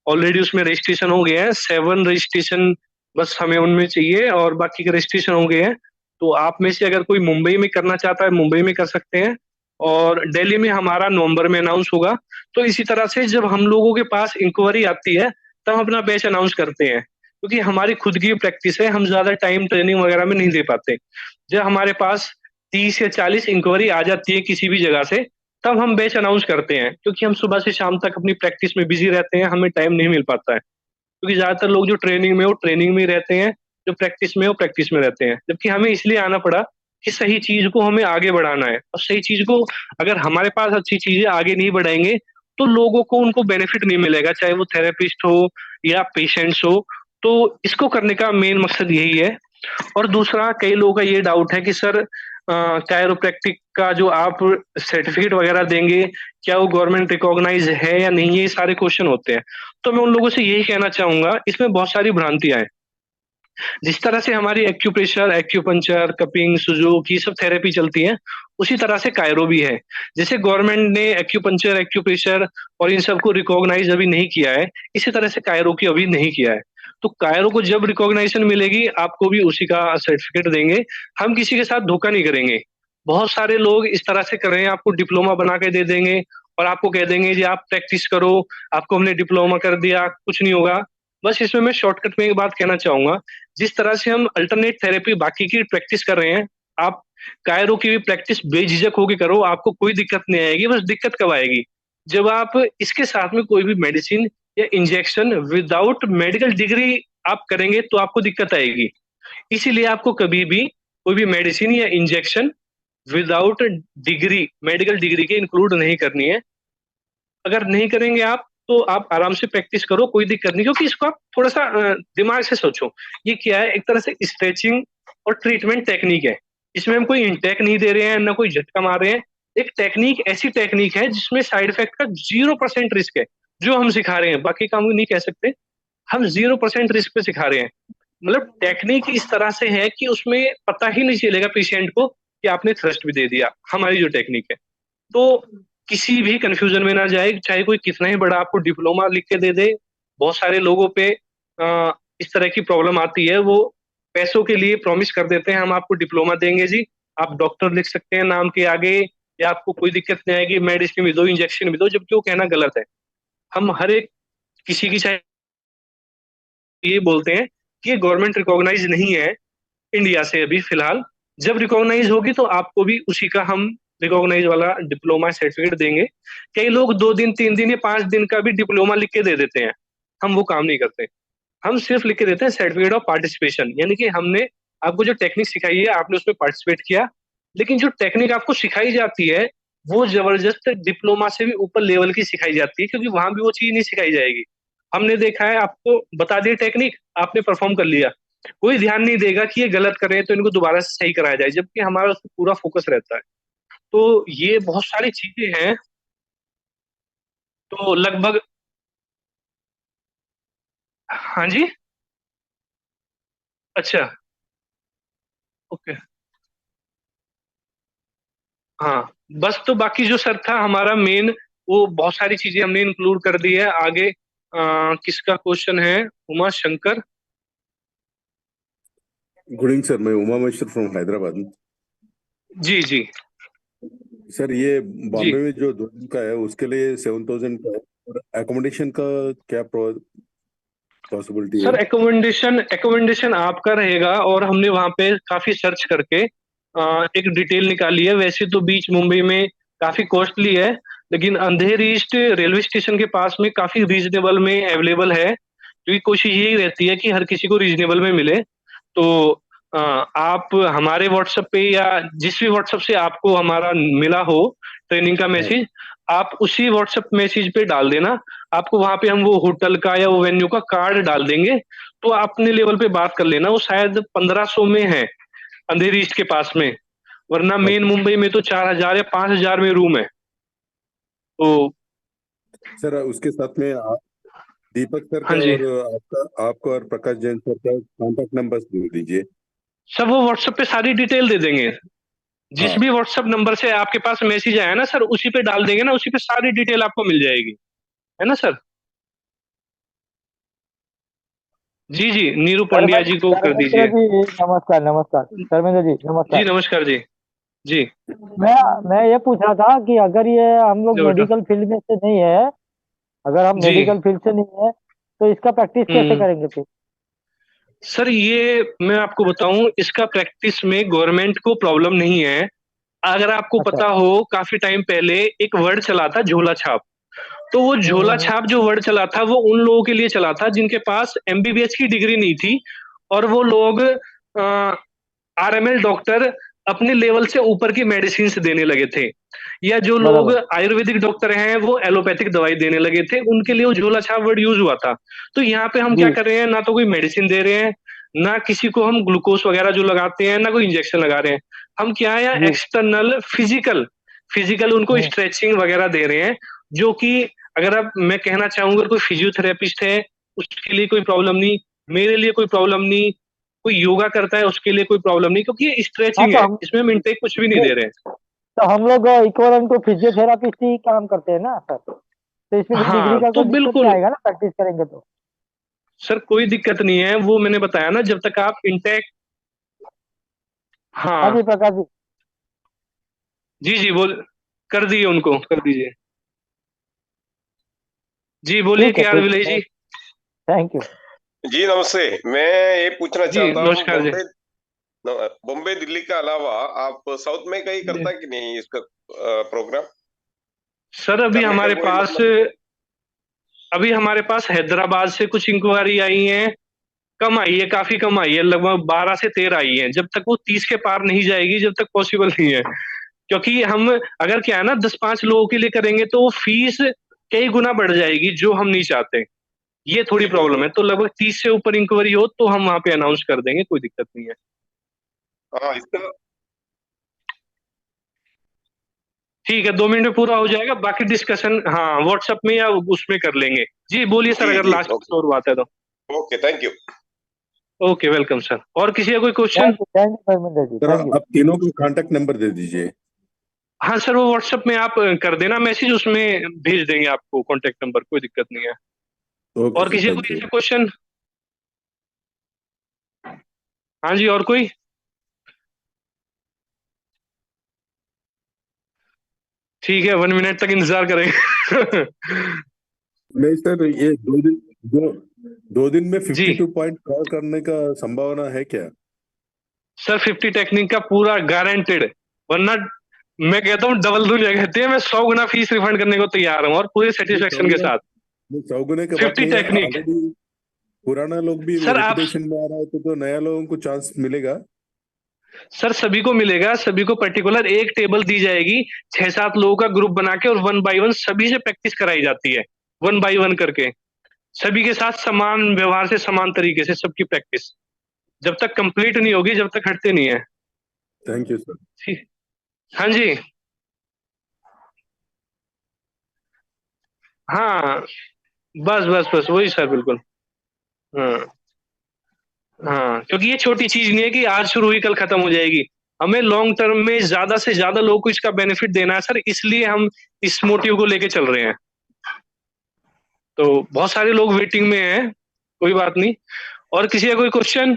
ऑलरेडी उसमें रजिस्ट्रेशन हो गया है, 7 रजिस्ट्रेशन बस हमें उनमें चाहिए और बाकी के रजिस्ट्रेशन हो गए हैं। तो आप में से अगर कोई मुंबई में करना चाहता है मुंबई में कर सकते हैं, और दिल्ली में हमारा नवंबर में अनाउंस होगा। तो इसी तरह से जब हम लोगों के पास इंक्वायरी आती है तब हम अपना बैच अनाउंस करते हैं, क्योंकि हमारी खुद की प्रैक्टिस है, हम ज्यादा टाइम ट्रेनिंग वगैरह में नहीं दे पाते। जब हमारे पास 30 या 40 इंक्वायरी आ जाती है किसी भी जगह से, तब हम बैच अनाउंस करते हैं, क्योंकि हम सुबह से शाम तक अपनी प्रैक्टिस में बिजी रहते हैं, हमें टाइम नहीं मिल पाता है। क्योंकि ज्यादातर लोग जो ट्रेनिंग में वो ट्रेनिंग में ही रहते हैं, जो प्रैक्टिस में वो प्रैक्टिस में रहते हैं। जबकि हमें इसलिए आना पड़ा कि सही चीज को हमें आगे बढ़ाना है, और सही चीज को अगर हमारे पास अच्छी चीजें आगे नहीं बढ़ाएंगे तो लोगों को उनको बेनिफिट नहीं मिलेगा, चाहे वो थेरेपिस्ट हो या पेशेंट्स हो। तो इसको करने का मेन मकसद यही है और दूसरा, कई लोगों का ये डाउट है कि सर कायरोप्रैक्टिक का जो आप सर्टिफिकेट वगैरह देंगे, क्या वो गवर्नमेंट रिकॉग्नाइज है या नहीं, ये सारे क्वेश्चन होते हैं। तो मैं उन लोगों से यही कहना चाहूंगा, इसमें बहुत सारी भ्रांतियां हैं। जिस तरह से हमारी एक्यूप्रेशर, एक्यूपंक्चर, कपिंग, सुजोक ये सब थेरेपी चलती है, उसी तरह से कायरो भी है। जैसे गवर्नमेंट ने एक्यूपंक्चर, एक्यूप्रेशर और इन सबको रिकॉग्नाइज अभी नहीं किया है, इसी तरह से कायरो की अभी नहीं किया है। तो कायरो को जब रिकॉग्नाइजेशन मिलेगी, आपको भी उसी का सर्टिफिकेट देंगे। हम किसी के साथ धोखा नहीं करेंगे। बहुत सारे लोग इस तरह से कर रहे हैं, आपको डिप्लोमा बना के दे देंगे और आपको कह देंगे जी आप प्रैक्टिस करो, आपको हमने डिप्लोमा कर दिया, कुछ नहीं होगा। बस इसमें मैं शॉर्टकट में एक बात कहना चाहूंगा, जिस तरह से हम अल्टरनेट थेरेपी बाकी की प्रैक्टिस कर रहे हैं, आप कायरो की भी प्रैक्टिस बेझिझक होकर करो, आपको कोई दिक्कत नहीं आएगी। बस दिक्कत कब आएगी, जब आप इसके साथ में कोई भी मेडिसिन या इंजेक्शन विदाउट मेडिकल डिग्री आप करेंगे तो आपको दिक्कत आएगी। इसीलिए आपको कभी भी कोई भी मेडिसिन या injection without degree, medical degree के इंक्लूड नहीं करनी है। अगर नहीं करेंगे आप, तो आप आराम से प्रैक्टिस करो, कोई दिक्कत नहीं। क्योंकि इसको आप थोड़ा सा दिमाग से सोचो, ये क्या है, एक तरह से स्ट्रेचिंग और ट्रीटमेंट टेक्निक है। इसमें हम कोई इंटेक नहीं दे रहे हैं, ना कोई झटका मार रहे हैं। एक टेक्निक, ऐसी टेक्निक है जिसमें साइड इफेक्ट का 0% रिस्क है, जो हम सिखा रहे हैं। बाकी काम नहीं कह सकते, हम 0% रिस्क पे सिखा रहे हैं। मतलब टेक्निक इस तरह से है कि उसमें पता ही नहीं चलेगा पेशेंट को कि आपने थ्रस्ट भी दे दिया, हमारी जो टेक्निक है। तो किसी भी कंफ्यूजन में ना जाए, चाहे कोई कितना ही बड़ा आपको डिप्लोमा लिख के दे दे। बहुत सारे लोगों पे इस तरह की प्रॉब्लम आती है, वो पैसों के लिए प्रॉमिस कर देते हैं हम आपको डिप्लोमा देंगे जी, आप डॉक्टर लिख सकते हैं नाम के आगे, या आपको कोई दिक्कत नहीं आएगी, मेडिसिन भी दो, इंजेक्शन भी दो, जबकि वो कहना गलत है। हम हर एक किसी की, चाहे ये बोलते हैं कि ये गवर्नमेंट रिकॉग्नाइज नहीं है इंडिया से अभी फिलहाल। जब रिकॉग्नाइज होगी तो आपको भी उसी का हम रिकॉग्नाइज वाला डिप्लोमा सर्टिफिकेट देंगे। कई लोग 2 दिन, 3 दिन या 5 दिन का भी डिप्लोमा लिख के दे देते हैं, हम वो काम नहीं करते। हम सिर्फ लिख के देते हैं सर्टिफिकेट ऑफ पार्टिसिपेशन, यानी कि हमने आपको जो टेक्निक सिखाई है, आपने उसमें पार्टिसिपेट किया। लेकिन जो टेक्निक आपको सिखाई जाती है, वो जबरदस्त डिप्लोमा से भी ऊपर लेवल की सिखाई जाती है, क्योंकि वहां भी वो चीज नहीं सिखाई जाएगी। हमने देखा है, आपको बता दिया टेक्निक, आपने परफॉर्म कर लिया, कोई ध्यान नहीं देगा कि ये गलत कर रहे हैं तो इनको दोबारा से सही कराया जाए, जबकि हमारा उस पर पूरा फोकस रहता है। तो ये बहुत सारी चीजें हैं। तो लगभग, हाँ जी, अच्छा, ओके, हाँ, बस तो बाकी जो सर था हमारा मेन, वो बहुत सारी चीजें हमने इंक्लूड कर दी है। आगे किसका क्वेश्चन है, Uma Shankar. Good evening sir, मैं उमा महेश्वर फ्रॉम हैदराबाद। जी जी सर ये जी बॉम्बे में जो 2 दिन का है उसके लिए 7,000 का है, और एकोमोडेशन का क्या पॉसिबिलिटी है? सर, एकोमेंडेशन एकोमेंडेशन आपका रहेगा, और हमने वहाँ पे काफी सर्च करके एक डिटेल निकाली है। वैसे तो बीच मुंबई में काफी कॉस्टली है, लेकिन अंधेरी ईस्ट रेलवे स्टेशन के पास में काफी रीजनेबल में अवेलेबल है, क्योंकि कोशिश यही रहती है कि हर किसी को रीजनेबल में मिले। तो आप हमारे व्हाट्सएप पे, या जिस भी व्हाट्सएप से आपको हमारा मिला हो ट्रेनिंग का मैसेज, आप उसी व्हाट्सएप मैसेज पे डाल देना। आपको वहां पे हम वो होटल का या वो वेन्यू का कार्ड डाल देंगे, तो अपने लेवल पे बात कर लेना। वो शायद 1500 में है अंधेरी ईस्ट के पास में, वरना मेन मुंबई में तो 4000 या 5000 में रूम है। तो सर उसके साथ में दीपक सर हाँ का जी, और आपका और प्रकाश जैन सर का कॉन्टेक्ट नंबर दे दीजिए। सब वो व्हाट्सएप पे सारी डिटेल दे देंगे। जिस हाँ भी व्हाट्सएप नंबर से आपके पास मैसेज आया ना सर, उसी पे डाल देंगे ना, उसी पे सारी डिटेल आपको मिल जाएगी, है ना सर। जी जी, नीरू पंड्या जी को कर धर्मेंद्र दीजिए। जी नमस्कार। नमस्कार धर्मेंद्र जी जी नमस्कार। नमस्कार जी। जी मैं मैं ये पूछ रहा था कि अगर ये हम लोग जो बेटा, मेडिकल फील्ड में से नहीं है, अगर हम जी, मेडिकल फील्ड से नहीं है, तो इसका प्रैक्टिस कैसे हम्म, करेंगे फिर? सर ये मैं आपको बताऊं, इसका प्रैक्टिस में गवर्नमेंट को प्रॉब्लम नहीं है। अगर आपको अच्छा। पता हो, काफी टाइम पहले एक वर्ड चला था झोला छाप। तो वो झोला हम्म। छाप जो वर्ड चला था, वो उन लोगों के लिए चला था जिनके पास एमबीबीएस की डिग्री नहीं थी, और वो लोग आरएमएल डॉक्टर अपने लेवल से ऊपर की मेडिसिन देने लगे थे, या जो लोग बराबर। आयुर्वेदिक डॉक्टर हैं वो एलोपैथिक दवाई देने लगे थे, उनके लिए वो झोला छाप वर्ड यूज हुआ था। तो यहाँ पे हम क्या जी। कर रहे हैं, ना तो कोई मेडिसिन दे रहे हैं, ना किसी को हम ग्लूकोज वगैरह जो लगाते हैं, ना कोई इंजेक्शन लगा रहे हैं। हम क्या है, जी। एक्सटर्नल फिजिकल उनको स्ट्रेचिंग वगैरह दे रहे हैं, जो कि अगर अब मैं कहना चाहूंगा, कोई फिजियोथेरेपिस्ट है उसके लिए कोई प्रॉब्लम नहीं, मेरे लिए कोई प्रॉब्लम नहीं, कोई योगा करता है उसके लिए कोई प्रॉब्लम नहीं, क्योंकि ये हाँ, स्ट्रेचिंग तो है, हम इसमें हम इनटेक कुछ भी नहीं दे रहे हैं। तो हम लोग इक्वलेंट टू फिजियोथेरापिस्ट ही काम करते हैं ना सर, तो इसमें भी डिग्री हाँ, का तो कोई दिक्कत नहीं बिल्कुल आएगा ना प्रैक्टिस करेंगे तो। सर कोई दिक्कत नहीं है, वो मैंने बताया ना, जब तक आप इंटेक। हाँ हाँ जी प्रकाश जी। जी जी, बोल, कर दिए, उनको कर दीजिए। जी बोलिए, ठीक है क्या ठीक विलेज है, जी। Thank you. जी नमस्ते। मैं ये पूछना जी चाहता हूँ, नमस्कार जी। बॉम्बे दिल्ली के अलावा आप साउथ में कहीं करता कि नहीं इसका प्रोग्राम सर करने का कोई मतलब? अभी हमारे पास हैदराबाद से कुछ इंक्वायरी आई है, कम आई है, काफी कम आई है, लगभग 12 से 13 आई है। जब तक वो 30 के पार नहीं जाएगी, जब तक पॉसिबल नहीं है, क्योंकि हम अगर क्या है ना 10-5 लोगों के लिए करेंगे तो वो फीस कई गुना बढ़ जाएगी, जो हम नहीं चाहते। ये थोड़ी प्रॉब्लम है, तो लगभग 30 से ऊपर इंक्वायरी हो तो हम वहां पे अनाउंस कर देंगे, कोई दिक्कत नहीं है। हाँ इसका ठीक है, 2 मिनट में पूरा हो जाएगा, बाकी डिस्कशन हाँ व्हाट्सएप में या उसमें कर लेंगे। जी बोलिए सर, जी अगर जी लास्ट ओके और बात है तो। Okay thank you. Okay, welcome sir. और किसी का कोई question? Thank you Dharmendra ji, sir thank you. आप तीनों को कांटेक्ट नंबर दे दीजिए। हाँ सर, वो व्हाट्सएप में आप कर देना मैसेज, उसमें भेज देंगे आपको कॉन्टेक्ट नंबर, कोई दिक्कत नहीं है। ओके और सर, किसी का थैंक कोई यू। ऐसा क्वेश्चन? हाँ जी, और कोई? ठीक है, 1 मिनट तक इंतजार करेंगे। नहीं सर, ये दो दिन में जी 52 पॉइंट कवर करने का संभावना है क्या? सर, 50 टेक्निक का पूरा गारंटेड, वरना मैं कहता हूँ डबल दुनिया कहती है, मैं 100 गुना फीस रिफंड करने को तैयार हूँ, और पूरे सेटिस्फेक्शन के साथ। 100 गुने की बात 50 नहीं है, टेक्निक ऑलरेडी पुराना लोग भी सर, आप रेपुटेशन में आ रहा है, तो नया लोगों को चांस मिलेगा। सर सभी को मिलेगा, सभी को पर्टिकुलर एक टेबल दी जाएगी, 6-7 लोगों का ग्रुप बना के, और 1 बाय 1 सभी से प्रैक्टिस कराई जाती है, 1 बाय 1 करके, सभी के साथ समान व्यवहार से, समान तरीके से सबकी प्रैक्टिस जब तक कंप्लीट नहीं होगी, जब तक हटते नहीं है। Thank you sir. ठीक, हाँ जी, हाँ, बस बस बस वही सर, बिल्कुल। हाँ हाँ, क्योंकि ये छोटी चीज नहीं है कि आज शुरू हुई कल खत्म हो जाएगी, हमें लॉन्ग टर्म में ज्यादा से ज्यादा लोगों को इसका बेनिफिट देना है सर, इसलिए हम इस मोटिव को लेके चल रहे हैं। तो बहुत सारे लोग वेटिंग में हैं, कोई बात नहीं। और किसी का कोई क्वेश्चन?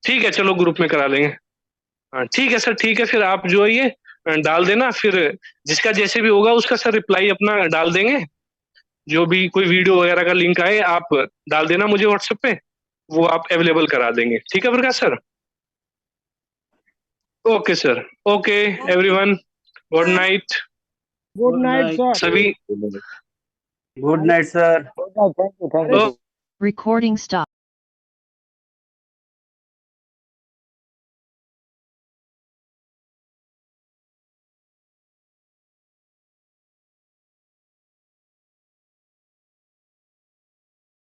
ठीक है, चलो ग्रुप में करा लेंगे। हाँ ठीक है सर, ठीक है, फिर आप जो है ये डाल देना, फिर जिसका जैसे भी होगा उसका सर रिप्लाई अपना डाल देंगे, जो भी कोई वीडियो वगैरह का लिंक आए आप डाल देना मुझे व्हाट्सएप पे, वो आप अवेलेबल करा देंगे। ठीक है Prakash sir? Okay sir, okay everyone, good night. Good night sir. सभी good night sir. Thank you, thank you. ओ- Recording stop.